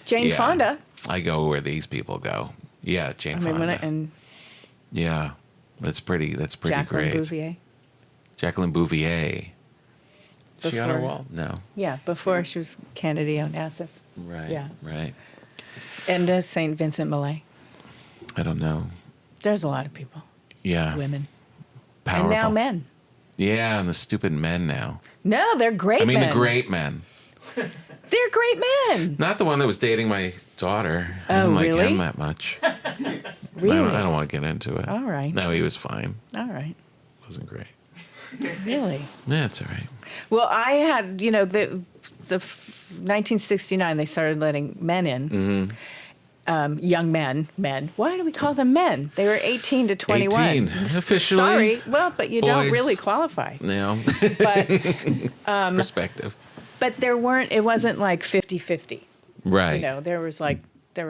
Jane Fonda. I go where these people go. Yeah, Jane Fonda. And yeah, that's pretty Jacqueline great. Bouvier. Jacqueline Bouvier. Before, she on her wall? No. Yeah, before she was Kennedy Onassis. Right. Yeah. Right. And St. Vincent Millay. I don't know. There's a lot of people. Yeah. Women. Powerful. And now men. Yeah, and the stupid men now. No, they're great men. The great men. They're great men. Not the one that was dating my daughter. I didn't like him that much. Really? I don't want to get into it. All right. No, he was fine. All right. Wasn't great. Really? Yeah, it's all right. Well, I had, 1969, they started letting men in. Young men. Why do we call them men? They were 18 to 21. 18, officially. Sorry. Well, but you don't really qualify. No. But Perspective. But it wasn't like 50-50. Right. You know, there were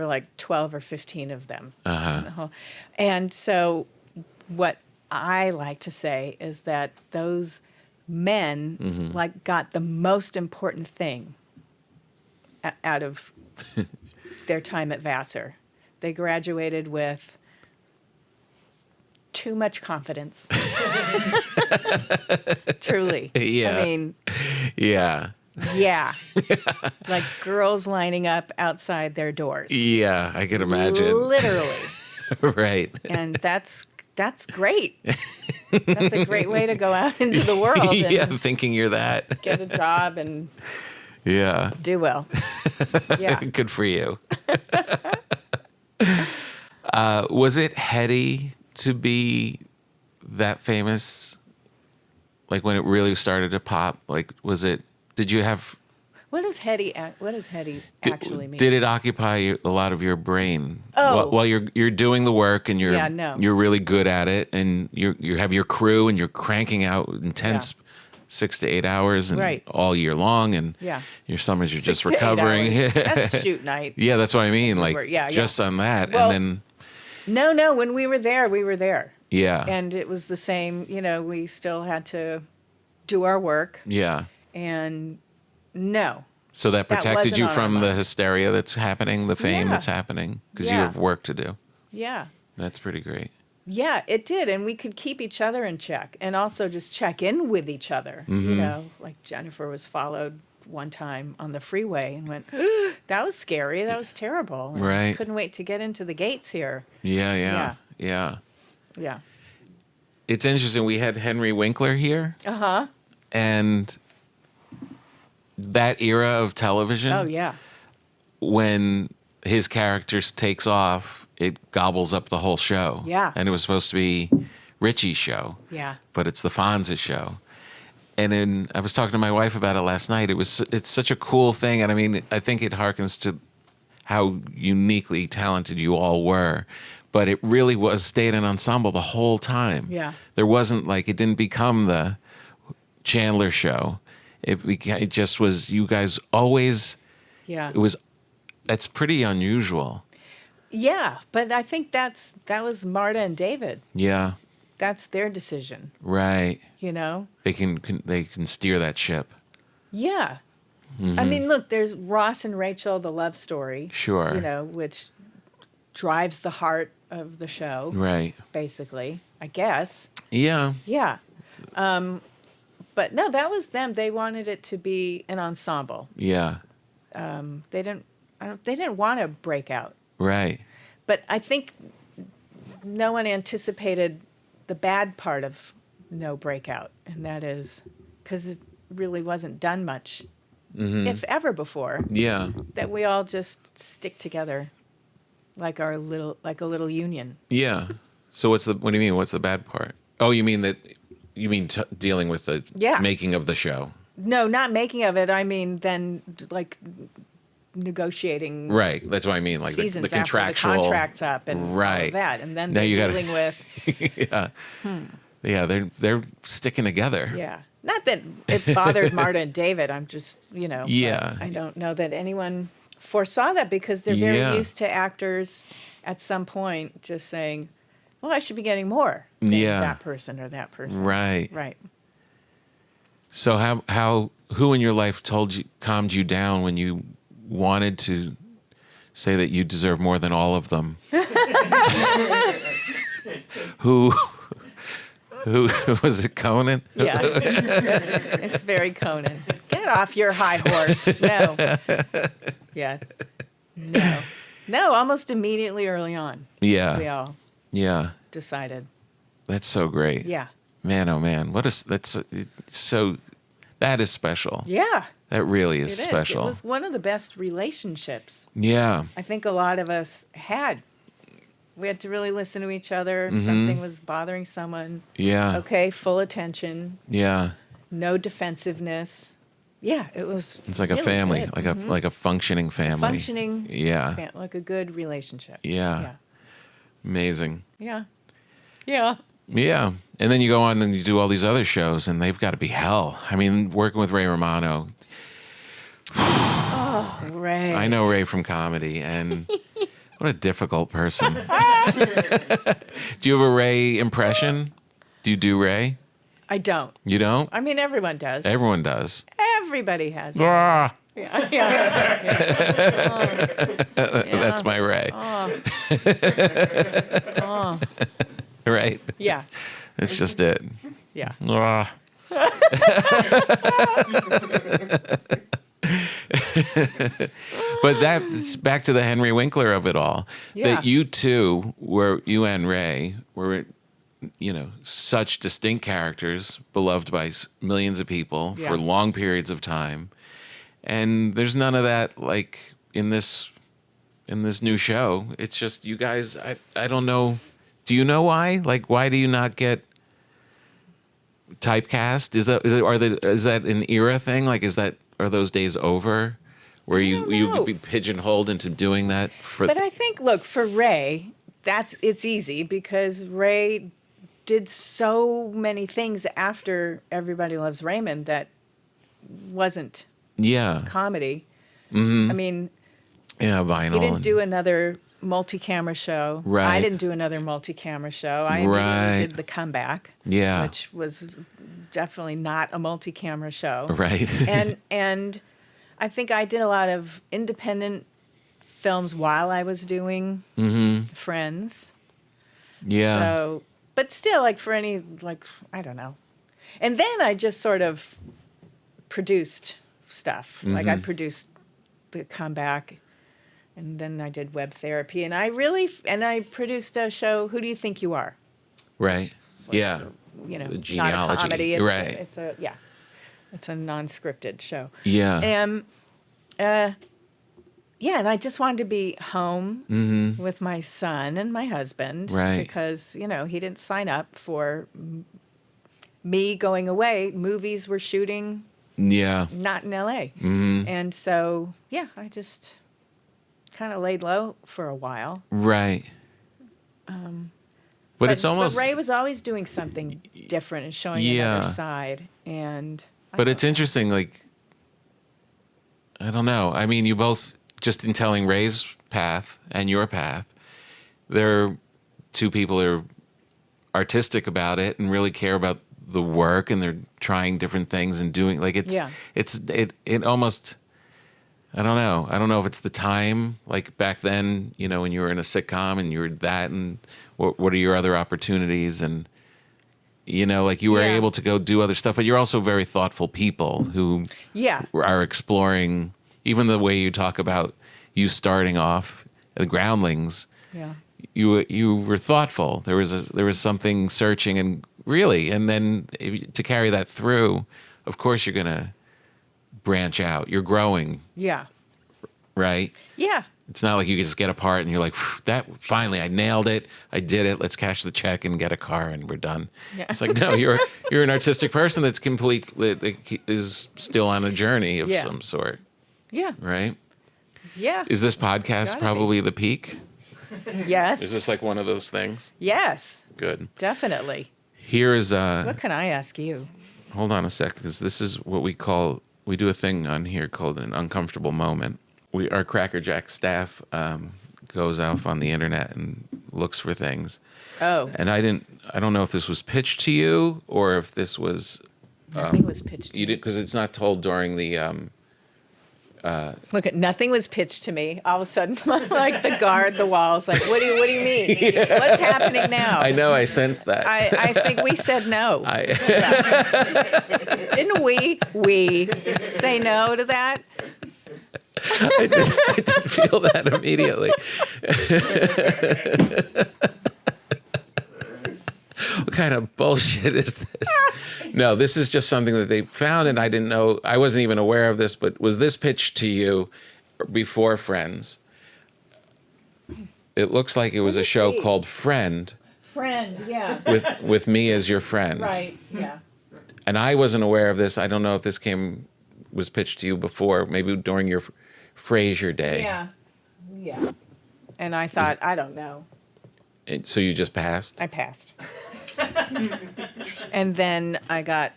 like 12 or 15 of them. Uh-huh. And so what I like to say is that those men like got the most important thing out of their time at Vassar. They graduated with too much confidence. Truly. Yeah. I mean, yeah. Yeah. Like girls lining up outside their doors. Yeah, I can imagine. Literally. Right. And that's great. That's a great way to go out into the world and yeah, thinking you're that. get a job and Yeah. do well. Yeah. Good for you. Was it heady to be that famous? Like when it really started to pop? Like, did you have... What does heady actually mean? Did it occupy a lot of your brain? Oh. While you're doing the work and Yeah, no. you're really good at it and you have your crew and you're cranking out intense 6 to 8 hours and all year long and your summers you're just recovering. That's shoot night. Yeah, that's what I mean. Like just on that. Well, and then No, when we were there, we were there. Yeah. And it was the same, we still had to do our work. Yeah. And no. So that protected wasn't you on our from the mind. hysteria that's happening, the fame that's happening, because you have work to do. Yeah. That's pretty great. Yeah, it did. And we could keep each other in check and also just check in with each other. Like Jennifer was followed one time on the freeway and went, that was scary. That was terrible. And Right. couldn't wait to get into the gates here. Yeah. Yeah. It's interesting. We had Henry Winkler here. Uh-huh. And that era of television. Oh, yeah. When his character takes off, it gobbles up the whole show. Yeah. And it was supposed to be Richie's show. Yeah. But it's the Fonz show. And then I was talking to my wife about it last night. It's such a cool thing. And I mean, I think it harkens to how uniquely talented you all were. But it really stayed an ensemble the whole time. Yeah. There wasn't it didn't become the Chandler show. It just was you guys always. Yeah. That's pretty unusual. Yeah, but I think that was Marta and David. Yeah. That's their decision. Right. They can steer that ship. Yeah. I mean, look, there's Ross and Rachel, the love story. Sure. Which drives the heart of the show. Right. Basically, I guess. Yeah. Yeah. But no, that was them. They wanted it to be an ensemble. Yeah. They didn't want to break out. Right. But I think no one anticipated the bad part of no breakout, and that is because it really wasn't done much, if ever before. Yeah. That we all just stick together like a little union. Yeah. So what do you mean? What's the bad part? Oh, you mean dealing with the making of the show? No, not making of it. I mean, then negotiating. Right. That's what I mean. Like the contractual the contracts up and all of that, and then now they're dealing with. Yeah. Yeah. They're sticking together. Yeah. Not that it bothered Marta and David. I'm just Yeah. I don't know that anyone foresaw that because they're very used to actors at some point just saying, well, I should be getting more than that person or that person. Right. Right. So who in your life calmed you down when you wanted to say that you deserve more than all of them? Who was it? Conan? Yeah. It's very Conan. Get off your high horse. No. Yeah. No, almost immediately early on. Yeah. We all decided. That's so great. Yeah. Man, oh man. That is special. Yeah. That really is special. It was one of the best relationships. Yeah. I think a lot of us had. We had to really listen to each other. If something was bothering someone. Yeah. Okay, full attention. Yeah. No defensiveness. Yeah, it was. It's like really a family, good. like a functioning family. Functioning. Yeah. Like a good relationship. Yeah. Amazing. Yeah. Yeah. Yeah. And then you go on and you do all these other shows, and they've got to be hell. I mean, working with Ray Romano. Oh, Ray. I know Ray from comedy, and what a difficult person. Do you have a Ray impression? Do you do Ray? I don't. You don't? I mean, everyone does. Everyone does. Everybody has. Ah. Yeah. That's my Ray. Oh. Right? Yeah. That's just it. Yeah. Ah. But that's back to the Henry Winkler of it all. Yeah. That you and Ray were, such distinct characters, beloved by millions of people for long periods of time. And there's none of that like in this new show. It's just you guys. I don't know. Do you know why? Like, why do you not get typecast? Is that an era thing? Like, are those days over, where you could be pigeonholed into doing that? But I think, look, for Ray, it's easy because Ray did so many things after Everybody Loves Raymond that wasn't comedy. Mm-hmm. I mean, vinyl. He didn't do another multi-camera show. Right. I didn't do another multi-camera show. I immediately did The Comeback. Yeah. Which was definitely not a multi-camera show. Right. and I think I did a lot of independent films while I was doing Friends. Yeah. So, but still, like for any, like, I don't know. And then I just sort of produced stuff. Like I produced The Comeback. And then I did Web Therapy, and I produced a show, Who Do You Think You Are? Right. Like, the Genealogy. Not a comedy. It's it's a non-scripted show. Yeah. And and I just wanted to be home with my son and my husband, right? Because he didn't sign up for me going away. Movies were shooting. Yeah. Not in L.A. And so I just kind of laid low for a while. Right. But it's almost... But Ray was always doing something different and showing another side. But it's interesting, like, I don't know. I mean, you both, just in telling Ray's path and your path, they're two people who are artistic about it and really care about the work, and they're trying different things and doing, like, it almost... I don't know. I don't know if it's the time, like back then, when you were in a sitcom and you were that, and what are your other opportunities? And, like you were able to go do other stuff, but you're also very thoughtful people who are exploring, even the way you talk about you starting off at the Groundlings. Yeah. You were thoughtful. There was something searching, and really, and then to carry that through, of course you're going to branch out. You're growing. Yeah. Right? Yeah. It's not like you can just get a part and you're like, that finally I nailed it. I did it. Let's cash the check and get a car and we're done. Yeah. It's like, no, you're an artistic person that's is still on a journey of some sort. Yeah. Right? Yeah. Is this podcast probably the peak? Yes. Is this like one of those things? Yes. Good. Definitely. Here is what can I ask you? Hold on a sec, because this is what we do a thing on here called an uncomfortable moment. Our Cracker Jack staff goes off on the internet and looks for things. Oh. And I don't know if this was pitched to you or if this was... Nothing was pitched to you. Because it's not told during the... nothing was pitched to me. All of a sudden, like the walls, like, what do you mean? Yeah. What's happening now? I know, I sensed that. I think we said no. Didn't we say no to that? I did feel that immediately. What kind of bullshit is this? No, this is just something that they found, and I didn't know. I wasn't even aware of this, but was this pitched to you before Friends? It looks like it was a show called Friend. Friend, yeah. With me as your friend. Right, yeah. And I wasn't aware of this. I don't know if this came was pitched to you before, maybe during your Frasier day. Yeah. And I thought, I don't know. So you just passed? I passed. And then I got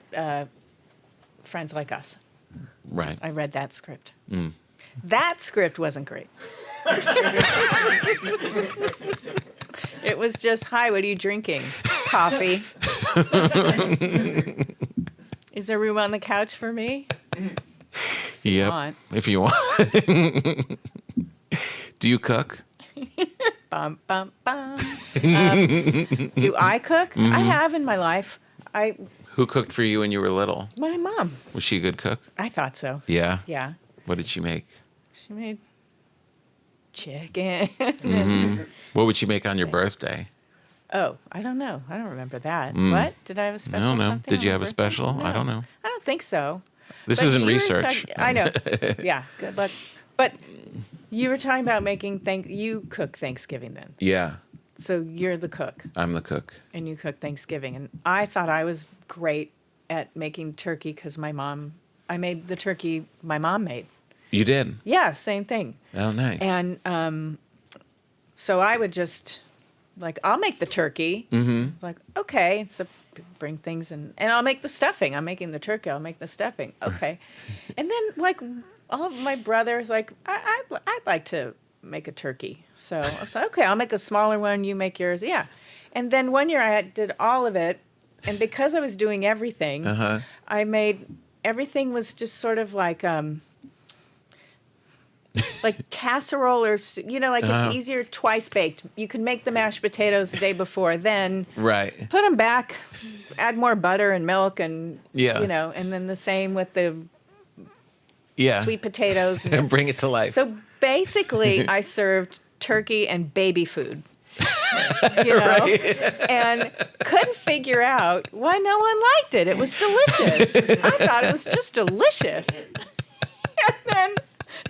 Friends Like Us. Right. I read that script. That script wasn't great. It was just, hi, what are you drinking? Coffee. Is there room on the couch for me? Yep. If you want. Do you cook? Bum, bum, bum. Do I cook? Mm-hmm. I have in my life. Who cooked for you when you were little? My mom. Was she a good cook? I thought so. Yeah? Yeah. What did she make? She made chicken. What would she make on your birthday? Oh, I don't know. I don't remember that. What? Did I have a special I don't know. something Did you on have my a birthday? special? No. I don't know. I don't think so. This But isn't you were research. I know. Yeah, good luck. But you were talking about making you cook Thanksgiving then. Yeah, So you're the cook I'm the cook. and you cook Thanksgiving. And I thought I was great at making turkey because I made the turkey my mom made. You did? Yeah, same thing. Oh, nice. And so I would just, I'll make the turkey. Like, okay. So bring things and I'll make the stuffing. I'm making the turkey. I'll make the stuffing. Okay. And then, all of my brothers, I'd like to make a turkey. So I was like, okay, I'll make a smaller one. You make yours. Yeah. And then one year I did all of it. And because I was doing everything, I made, everything was just sort of like casserole or, it's easier twice baked. You can make the mashed potatoes the day before, then right. put them back, add more butter and milk and, Yeah. and then the same with the Yeah. sweet potatoes. And bring it to life. So basically I served turkey and baby food, and couldn't figure out why no one liked it. It was delicious. I thought it was just delicious. And then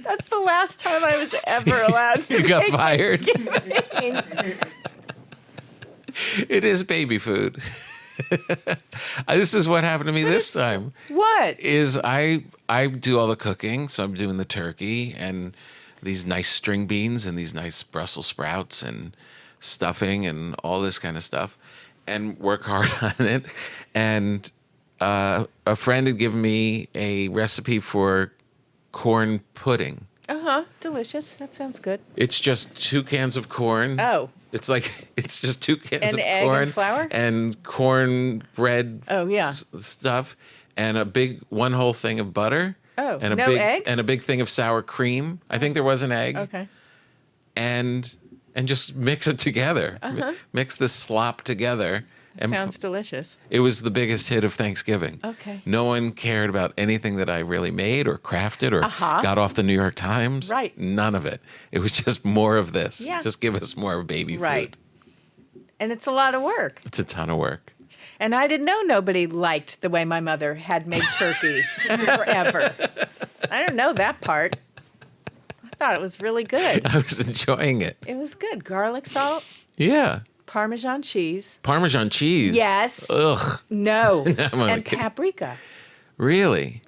that's the last time I was ever allowed to You got make fired. Thanksgiving. It is baby food. This is what happened to me this time. What? Is I do all the cooking, so I'm doing the turkey and these nice string beans and these nice Brussels sprouts and stuffing and all this kind of stuff, and work hard on it. And a friend had given me a recipe for corn pudding. Delicious. That sounds good. It's just 2 cans of corn. Oh. It's just 2 cans And of egg corn and flour? and cornbread Oh, yeah. stuff, and one whole thing of butter. Oh, and no egg? And a big thing of sour cream. I think there was an egg. Okay. And just mix it together. Mix this slop together. And Sounds delicious. it was the biggest hit of Thanksgiving. Okay. No one cared about anything that I really made or crafted or got off the New York Times. Right. None of it. It was just more of this. Yeah. Just give us more baby Right. food. And it's a lot of work. It's a ton of work. And I didn't know nobody liked the way my mother had made turkey forever. I didn't know that part. I thought it was really good. I was enjoying it. It was good. Garlic salt, Yeah. Parmesan cheese. Parmesan cheese. Yes. Ugh. No. I'm only And kidding. paprika. Really?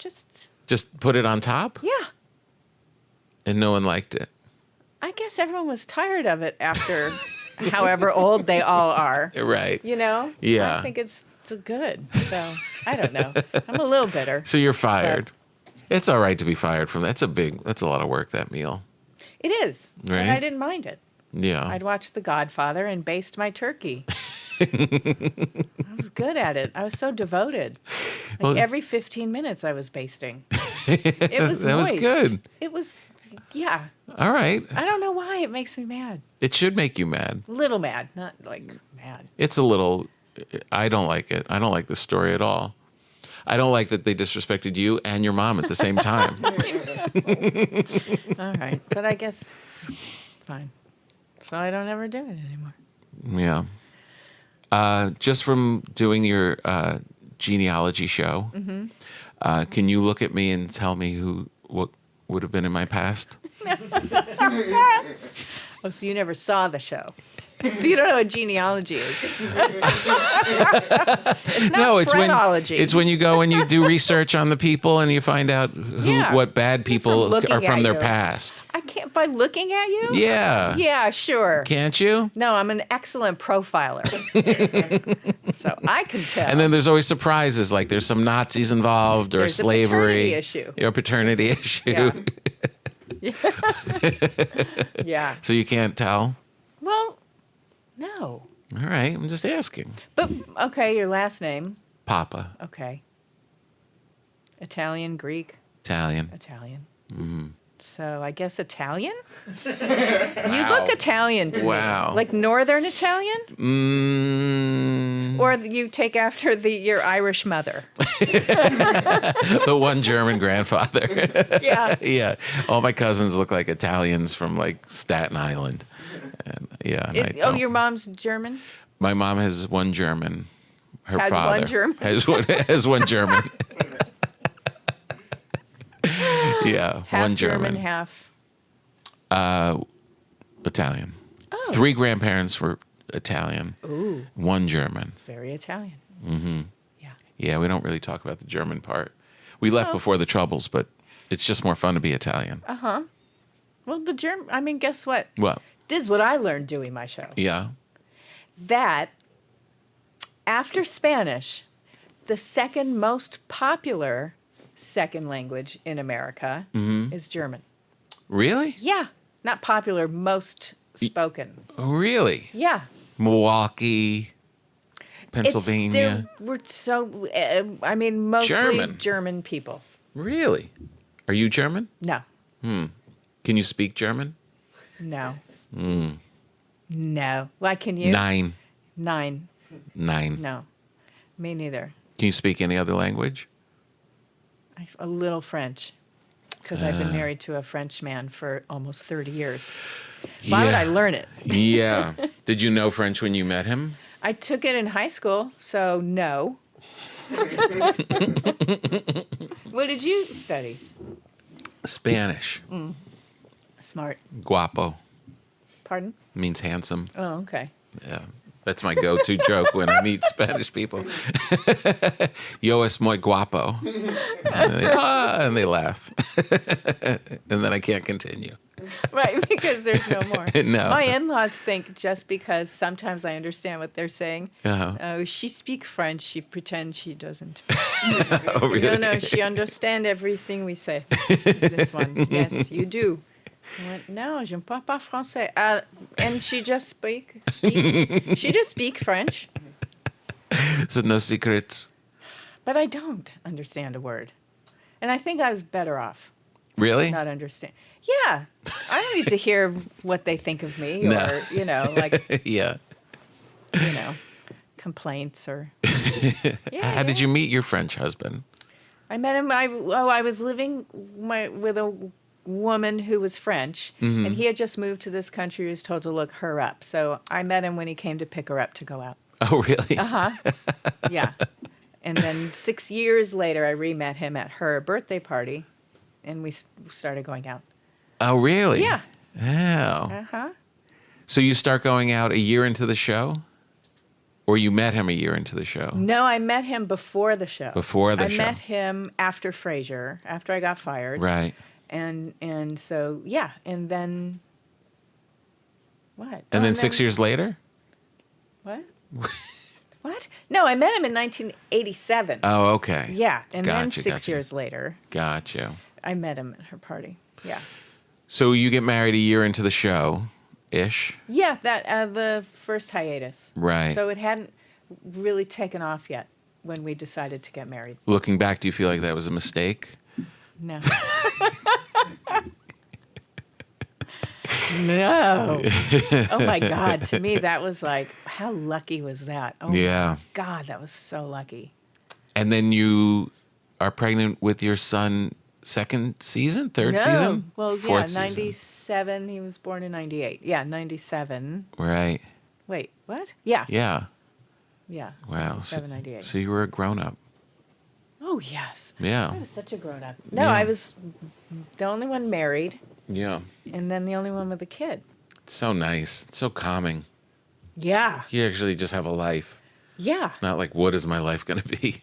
Just put it on top? Yeah. And no one liked it. I guess everyone was tired of it after however old they all are. Right. Yeah. I think it's good. So I don't know. I'm a little bitter. So you're fired. It's all right to be fired from that. That's a lot of work, that meal. It is. Right. And I didn't mind it. Yeah. I'd watch The Godfather and baste my turkey. I was good at it. I was so devoted. Every 15 minutes I was basting. It was That was moist. good. It was, yeah. All right. I don't know why it makes me mad. It should make you mad. Little mad, not mad. It's a little. I don't like it. I don't like the story at all. I don't like that they disrespected you and your mom at the same time. All right. But I guess, fine. So I don't ever do it anymore. Yeah. Just from doing your genealogy show, can you look at me and tell me what would have been in my past? Oh, so you never saw the show. So you don't know what genealogy is. It's not phrenology. It's when you go and you do research on the people and you find out what bad people are from their past. I can't by looking at you? Yeah. Yeah, sure. Can't you? No, I'm an excellent profiler. So I can tell. And then there's always surprises, like there's some Nazis involved or there's slavery. A paternity issue. Or paternity issue. Yeah. So you can't tell? Well, no. All right, I'm just asking. But, okay, your last name. Papa. Okay. Italian, Greek? Italian. Mm-hmm. So I guess Italian? You look Italian to me. Like Northern Italian? Or you take after your Irish mother? The one German grandfather. Yeah. Yeah. All my cousins look like Italians from like Staten Island. And, your mom's German? My mom has one German. Her has father one German? has one German. Yeah, half one German. Half Italian. Oh. 3 grandparents were Italian. Ooh. One German. Very Italian. Mm-hmm. Yeah. Yeah, we don't really talk about the German part. We left before the Troubles, but it's just more fun to be Italian. Uh-huh. Well, the German, I mean, guess what? What? This is what I learned doing my show. Yeah. That after Spanish, the second most popular second language in America is German. Really? Yeah. Not popular, most spoken. Really? Yeah. Milwaukee, Pennsylvania. We're so, mostly German people. Really? Are you German? No. Can you speak German? No. No. Why can you? 9. 9. 9. No. Me neither. Can you speak any other language? A little French, because I've been married to a French man for almost 30 years. Why would I learn it? Yeah. Did you know French when you met him? I took it in high school, so no. What did you study? Spanish. Smart. Guapo. Pardon? Means handsome. Oh, okay. Yeah. That's my go-to joke when I meet Spanish people. Yo es muy guapo. And they laugh. And then I can't continue. Right, because there's no more. No. My in-laws think just because sometimes I understand what they're saying, she speak French, she pretends she doesn't. Oh, really? No, she understand everything we say. This one, yes, you do. I went, no, je ne parle pas français. And she just speak French. So no secrets. But I don't understand a word. And I think I was better off. Really? Not understand. Yeah. I don't need to hear what they think of me or, yeah. Complaints or. How did you meet your French husband? I met him. I was living with a woman who was French, and he had just moved to this country. He was told to look her up. So I met him when he came to pick her up to go out. Oh, really? Yeah. And then 6 years later, I re-met him at her birthday party, and we started going out. Oh, really? Yeah. Oh. So you start going out a year into the show? Or you met him a year into the show? No, I met him before the show. I met him after Frasier, after I got fired. Right. And so, yeah. And then, what? And then 6 years later? What? What? No, I met him in 1987. Oh, okay. Yeah. And then 6 years later. Gotcha. I met him at her party. Yeah. So you get married a year into the show-ish? Yeah, the first hiatus. Right. So it hadn't really taken off yet when we decided to get married. Looking back, do you feel like that was a mistake? No. No. Oh, my God. To me, that was like, how lucky was that? Oh, yeah. My God, that was so lucky. And then you are pregnant with your son third season? Well, Fourth yeah, 97. He was born in 98. Yeah, 97. Right. Wait, what? Yeah. Yeah. Yeah. Wow. 97, 98. So you were a grown-up. Oh, yes. Yeah. I was such a grown-up. No, I was the only one married. Yeah. And then the only one with a kid. It's so nice. It's so calming. Yeah. You actually just have a life. Yeah. Not like, what is my life going to be?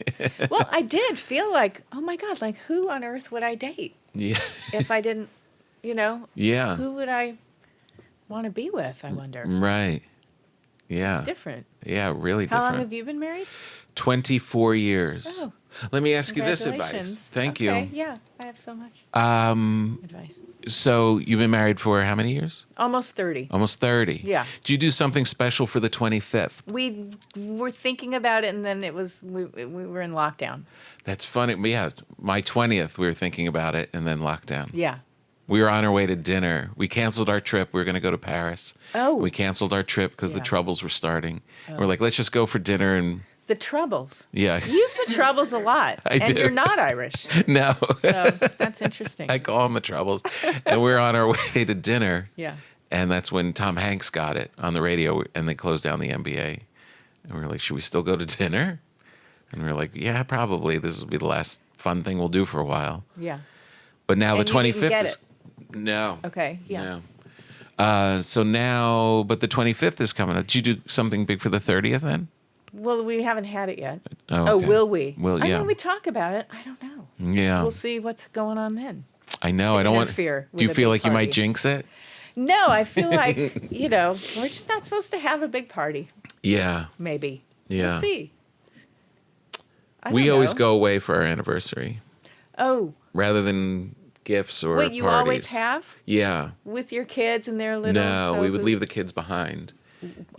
Well, I did feel like, oh my God, like who on earth would I date? Yeah. If I didn't, Yeah. who would I want to be with, I wonder. Right. Yeah. It's different. Yeah, really How different. long have you been married? 24 years. Oh. Let me ask you this Congratulations. advice. Thank Okay, you. yeah, I have so much advice. So you've been married for how many years? Almost 30. Almost 30. Yeah. Do you do something special for the 25th? We were thinking about it, and then we were in lockdown. That's funny. Yeah, my 20th, we were thinking about it, and then lockdown. Yeah. We were on our way to dinner. We canceled our trip. We were going to go to Paris. Oh. We canceled our trip because the Yeah. troubles were starting. We're like, let's just go for dinner and The Troubles. yeah. You use the Troubles a lot. I and do. you're not Irish. No. So that's interesting. I call them the troubles. And we're on our way to dinner. Yeah. And that's when Tom Hanks got it on the radio and they closed down the NBA. And we were like, should we still go to dinner? And we were like, yeah, probably. This will be the last fun thing we'll do for a while. Yeah. But now And the you 25th didn't get is. it. No. Okay. Yeah. No. So now, but the 25th is coming up. Did you do something big for the 30th then? Well, we haven't had it yet. Oh, okay. Will we? Will, I yeah. mean, we talk about it. I don't know. Yeah. We'll see what's going on then. I know. to I don't want. interfere Do you with a feel big like you might party. jinx it? No, I feel like, we're just not supposed to have a big party. Yeah. Maybe. Yeah. We'll see. I We don't always know. go away for our anniversary Oh, rather than gifts or wait, you parties. always have? Yeah. With your kids and their little... No, so we would who- leave the kids behind.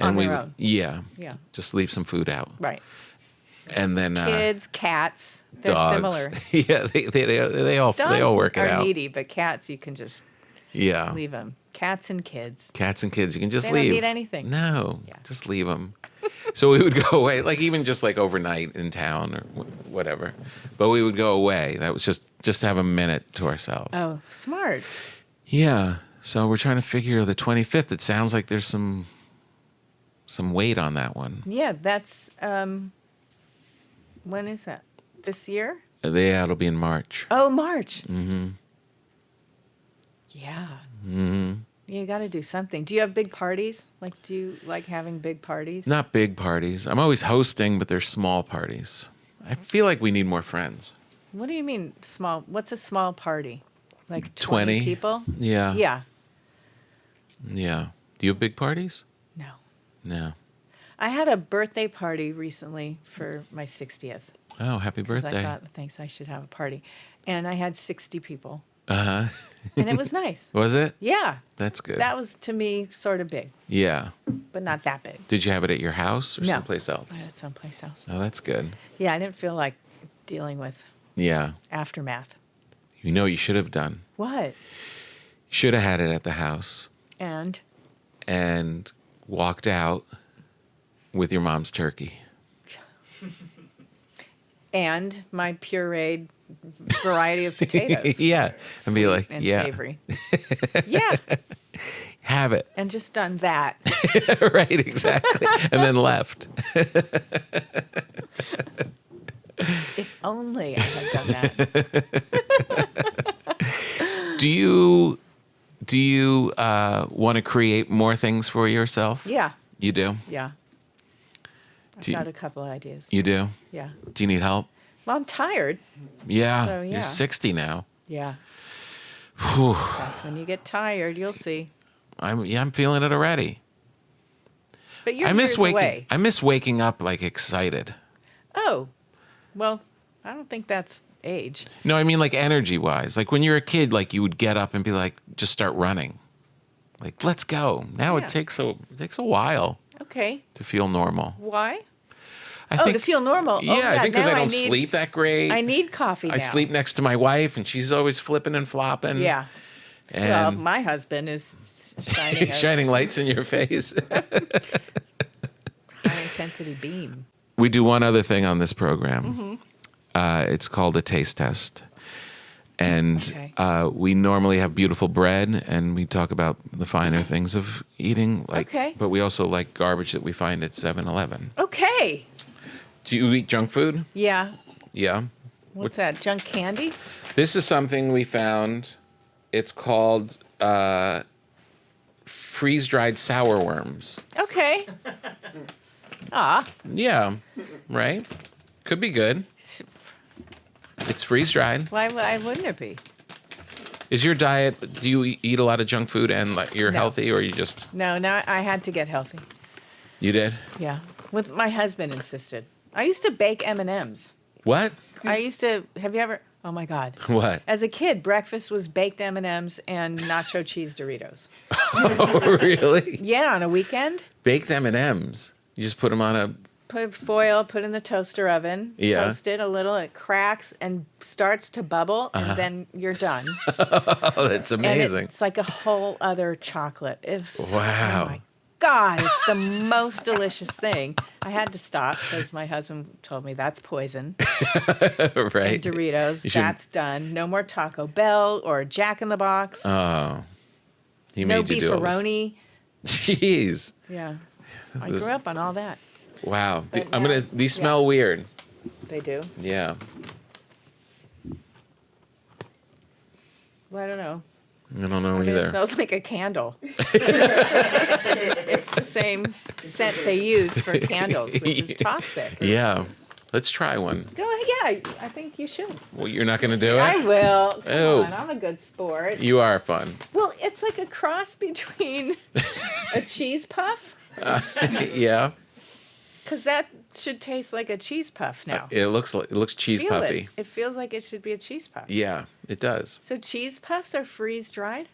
On we their would, own. Yeah. Yeah. Just leave some food out. Right. And then Kids, cats, they're dogs. similar. Yeah, they all Dogs work it are out. needy, but cats, you can just Yeah. leave them. Cats and kids. Cats and kids, you can just They don't leave. need anything. No, Yeah. just leave them. So we would go away, like even just like overnight in town or whatever. But we would go away. That was just to have a minute to ourselves. Oh, smart. Yeah. So we're trying to figure the 25th. It sounds like there's some weight on that one. Yeah, that's... when is that? This year? Yeah, it'll be in March. Oh, March. Mm-hmm. Yeah. Mm-hmm. You got to do something. Do you have big parties? Like, do you like having big parties? Not big parties. I'm always hosting, but they're small parties. I feel like we need more friends. What do you mean small? What's a small party? Like 20 20 people? Yeah. Yeah. Yeah. Do you have big parties? No. No. I had a birthday party recently for my 60th. Oh, happy 'Cause birthday. I thought, thanks, I should have a party. And I had 60 people. Uh-huh. And it was nice. Was it? Yeah. That's good. That was, to me, sort of big, Yeah. but not that big. Did you have it at your house or No. someplace I else? had it someplace else. Oh, that's good. Yeah, I didn't feel like dealing with Yeah. aftermath. You know what you should have done? What? You should have had it at the house And and walked out with your mom's turkey. and my pureed variety of potatoes. Yeah. And be Sweet like, and yeah, savory. Yeah, have it. and just done that. Right, exactly. And then left. If only I had done that. Do you want to create more things for yourself? Yeah, You do? yeah. I've Do you- got a couple of ideas. You do? Yeah. Do you need help? Well, I'm tired. Yeah. So, yeah. You're 60 now. Yeah. Whew. That's when you get tired. You'll see. I'm feeling it already. But you're I miss years waking away. I miss waking up like excited. Oh, well, I don't think that's age. No, I mean like energy wise. Like when you're a kid, like you would get up and be like, just start running. Like, let's go. Now Yeah. it takes a while Okay. to feel normal. Why? I To feel normal. Yeah, Oh, I think because now I don't need- sleep that great. I need coffee now. I sleep next to my wife, and she's always flipping and flopping. Yeah. Well, And my husband is shining a shining lights in your face. high intensity beam. We do one other thing on this program. Mm-hmm. It's called a taste test. And Okay. we normally have beautiful bread, and we talk about the finer things of eating. Okay. But we also like garbage that we find at 7-Eleven. Okay. Do you eat junk food? Yeah. Yeah. What's that? Junk candy? This is something we found. It's called freeze-dried sour worms. Okay. Ah. Yeah, right? Could be good. It's freeze-dried. Why wouldn't it be? Is your diet, do you eat a lot of junk food and like you're healthy, or you just... No, I had to get healthy. You did? Yeah. My husband insisted. I used to bake M&Ms. What? Have you ever... Oh, my God. What? As a kid, breakfast was baked M&Ms and nacho cheese Doritos. Oh, really? Yeah, on a weekend. Baked M&Ms. You just put them on a... Put foil, put in the toaster oven, toast it a little, it cracks and starts to bubble, and then you're done. Oh, that's amazing. And it's like a whole other chocolate. Wow. Oh my God, it's the most delicious thing. I had to stop because my husband told me that's poison. Right. And Doritos, that's done. No more Taco Bell or Jack in the Box. Oh. He made you do all this. No beefaroni. Jeez. Yeah. I grew up on all that. Wow. But These smell weird. They do? Yeah. Well, I don't know. I don't know It either. smells like a candle. It's the same scent they use for candles, which is toxic. Yeah. Let's try one. Go ahead. Yeah, I think you should. Well, you're not going to do it? I will. Come Oh. on, I'm a good sport. You are fun. Well, it's like a cross between a cheese puff, Yeah. because that should taste like a cheese puff now. It looks cheese Feel puffy. It feels like it should be a cheese puff. Yeah, it does. So cheese puffs are freeze dried?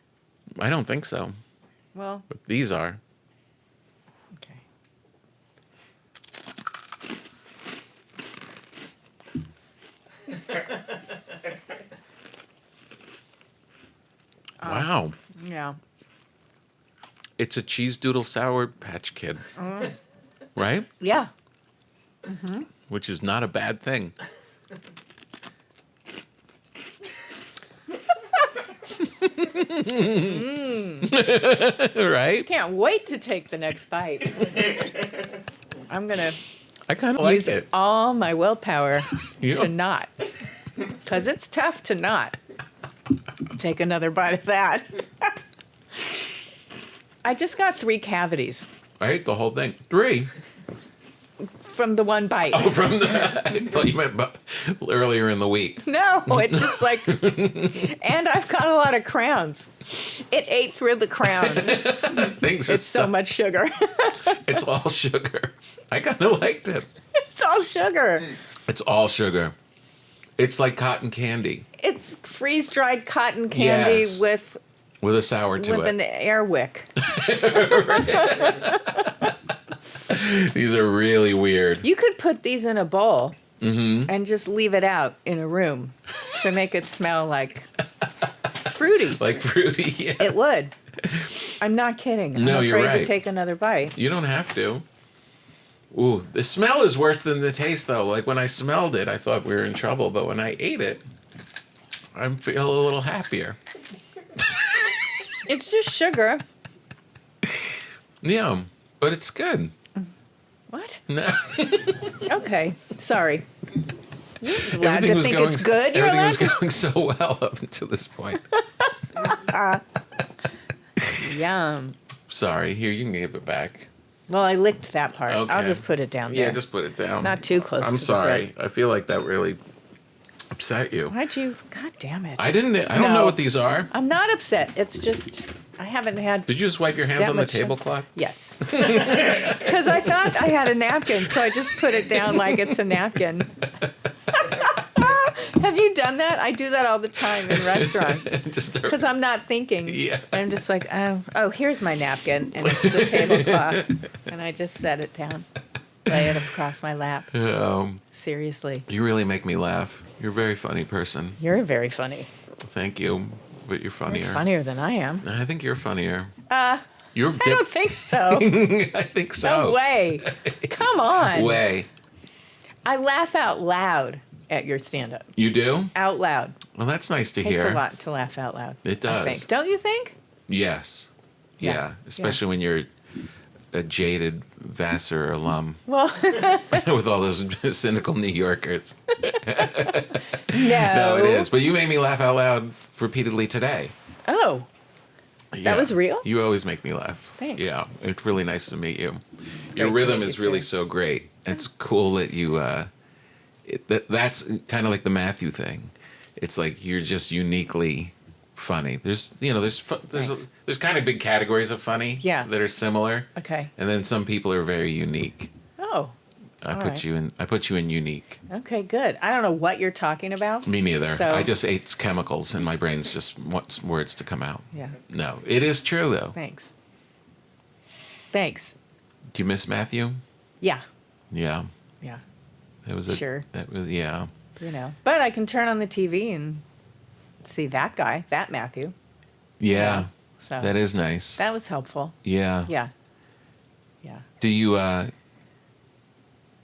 I don't think so. Well, But these are. okay. Wow. Yeah. It's a cheese doodle sour patch kid. Right? Yeah. Which is not a bad thing. Right? Can't wait to take the next bite. I'm going to I kind of like use it. all my willpower Yeah. to not. Because it's tough to not take another bite of that. I just got 3 cavities I ate the whole thing. 3. from the one bite. Oh, from the... I thought you meant earlier in the week. No, it's just like, and I've got a lot of crowns. It ate through the crowns. Things are It's so much sugar. It's all sugar. I kind of liked it. It's all sugar. It's all sugar. It's like cotton candy It's freeze-dried cotton candy Yes. with with a sour to an it. air wick. These are really weird. You could put these in a bowl and just leave it out in a room to make it smell like fruity. Like fruity, yeah. It would. I'm not kidding. No, I'm you're afraid right. to take another bite. You don't have to. Ooh, the smell is worse than the taste, though. Like, when I smelled it, I thought we were in trouble. But when I ate it, I feel a little happier. It's just sugar. Yeah, but it's good. What? No. Okay. Sorry. You're allowed Everything to was think going, it's good. You're everything allowed was to... going so well up until this point. Yum. Sorry. Here, you can give it back. Well, I licked that part. I'll Okay. just put it down Yeah, there. just put it down. Not too close I'm to the sorry. bread. I feel like that really upset you. Why'd you? God damn it. I don't No. know what these are. I'm not upset. It's just I haven't had. Did you just wipe your hands That on the much- tablecloth? Yes. Because I thought I had a napkin, so I just put it down like it's a napkin. Have you done that? I do that all the time in restaurants. Just Because I'm not thinking. Yeah. I'm just like, oh, here's my napkin, and it's the tablecloth. And I just set it down, lay it across my lap. Seriously. You really make me laugh. You're a very funny person. You're very funny. Thank you, but you're funnier. You're funnier than I am. I think you're funnier. I You're don't think so. I think so. No way. Come on. Way. I laugh out loud at your stand-up. You do? Out loud. Well, that's nice to Takes hear. a lot to laugh out loud. It I does. think. Don't you think? Yes. Yeah. Yeah. Especially when you're a jaded Vassar alum Well, with all those cynical New Yorkers. no. No, it is. But you made me laugh out loud repeatedly today. Oh. That was real? You always make me laugh. Thanks. Yeah, it's really nice to meet you. It's Your great to rhythm meet is you, really too. so great. It's cool that you, that's kind of like the Matthew thing. It's like you're just uniquely funny. There's there's kind of big categories of funny that are similar. Okay. And then some people are very unique. Oh. I put you in unique. Okay, good. I don't know what you're talking about. Me neither. So, I just ate chemicals and my brain's just wants words to come out. Yeah. No, it is true though. Thanks. Do you miss Matthew? Yeah. Yeah. Yeah. It was that was yeah. But I can turn on the TV and see that guy, that Matthew. Yeah. So that is nice. that was helpful. Yeah. Yeah. Yeah. Do you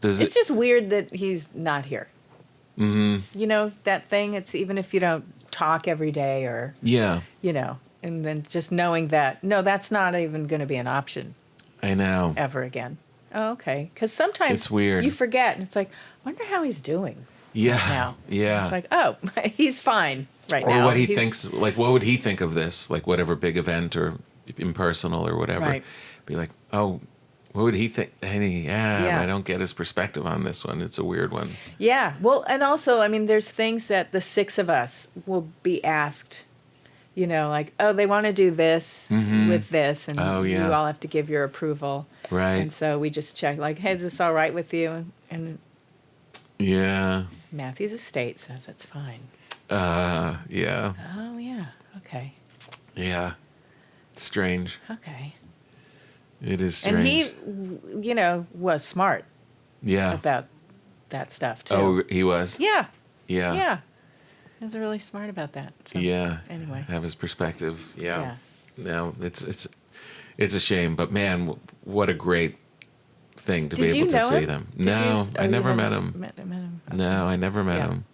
It's just weird that he's not here. Mm-hmm. That thing, it's even if you don't talk every day or, Yeah. and then just knowing that, no, that's not even going to be an option I know. ever again. Oh, okay. Because sometimes It's weird. you forget and it's like, I wonder how he's doing Yeah. now. Yeah. It's like, oh, he's fine right or now. what he thinks, like, what would he think of this? Like, whatever big event or impersonal or whatever. Right. Be like, oh, what would he think? Hey, Yeah. I don't get his perspective on this one. It's a weird one. Yeah. Well, and also, I mean, there's things that the six of us will be asked, like, oh, they want to do this with this, and you all have to give your approval. Right. And so we just check, like, hey, is this all right with you? And Yeah. Matthew's estate says it's fine. Yeah. Oh, yeah. Okay. Yeah. It's strange. Okay. It is strange. And he, was smart Yeah. about that stuff, too. Oh, he was? Yeah. Yeah. Yeah. He was really smart about that. So, Yeah. Anyway. Have his perspective. Yeah. Yeah. No, it's a shame, but man, what a great thing to Did be you able to know see him? them. Did No, you- I you never had met just him. Met him. Okay. No, I never met Yeah. him.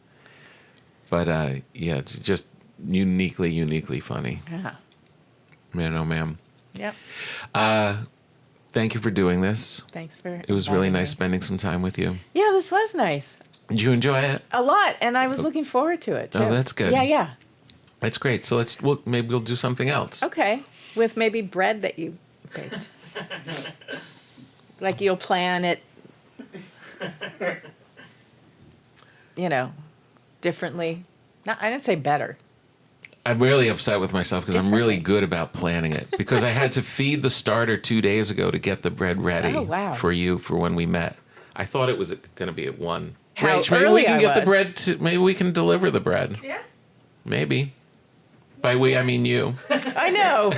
But yeah, just uniquely funny. Yeah. Man, oh man. Yep. Thank you for doing this. Thanks for It was really inviting nice me. spending some time with you. Yeah, this was nice. Did you enjoy it? A lot, and I was looking forward to it, too. Oh, that's good. Yeah. That's great. So maybe we'll do something else. Okay. With maybe bread that you baked. Like you'll plan it, differently. No, I didn't say better. I'm really upset with myself because I'm really good about planning it. Because I had to feed the starter 2 days ago to get the bread ready for you for when we met. I thought it was going to be at 1. How Rach, maybe early we can I get the was. bread. Maybe we can deliver the bread. Yeah. Maybe. By we, I mean you. I know.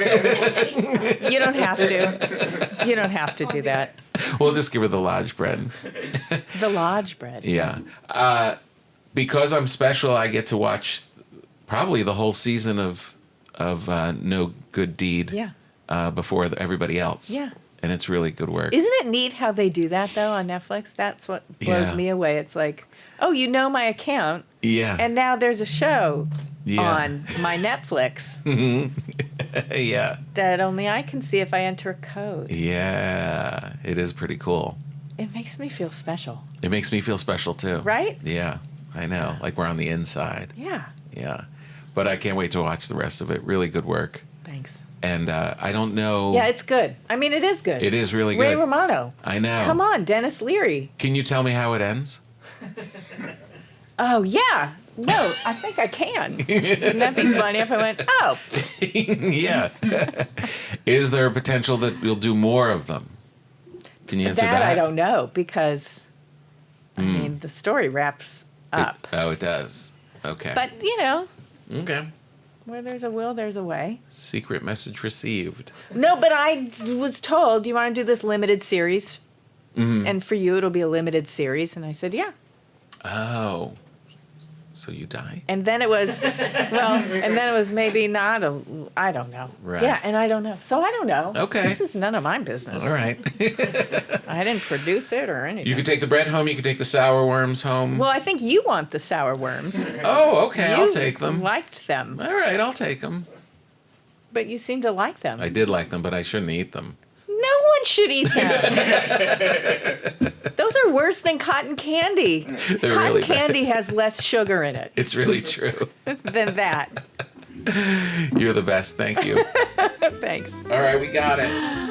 You don't have to. You don't have to do that. We'll just give her the lodge bread. The lodge bread. Yeah. Because I'm special, I get to watch probably the whole season of No Good Deed before everybody else. Yeah. And it's really good work. Isn't it neat how they do that, though, on Netflix? That's what blows Yeah. me away. It's like, oh, you know my account, Yeah. and now there's a show Yeah. on my Netflix Yeah. that only I can see if I enter a code. Yeah. It is pretty cool. It makes me feel special, It makes me feel special too. right? Yeah. I know. Like we're on the inside. Yeah. Yeah. But I can't wait to watch the rest of it. Really good work. Thanks. And I don't know. Yeah, it's good. I mean, it is good. It is really Ray good. Romano. I know. Come on, Dennis Leary. Can you tell me how it ends? Oh, yeah. No, I think I can. Wouldn't that be funny if I went, oh, Yeah. Is there a potential that you'll do more of them? Can you answer that? I don't know because, I mean, the story wraps up. Oh, it does. Okay. But, Okay. where there's a will, there's a way. Secret message received. No, but I was told, do you want to do this limited series? And for you, it'll be a limited series. And I said, yeah. Oh. So you die? And then it was, maybe not I don't know. Right. Yeah, and I don't know. So I don't know. Okay. This is none of my business. All right. I didn't produce it or anything. You could take the bread home. You could take the sour worms home. Well, I think you want the sour worms. Oh, okay. I'll You take them. liked them, All right, I'll take them. but you seem to like them. I did like them, but I shouldn't eat them. No one should eat them. Those are worse than cotton candy. They're Cotton really bad. candy has less sugar in it It's really true. than that. You're the best. Thank you. Thanks. All right, we got it.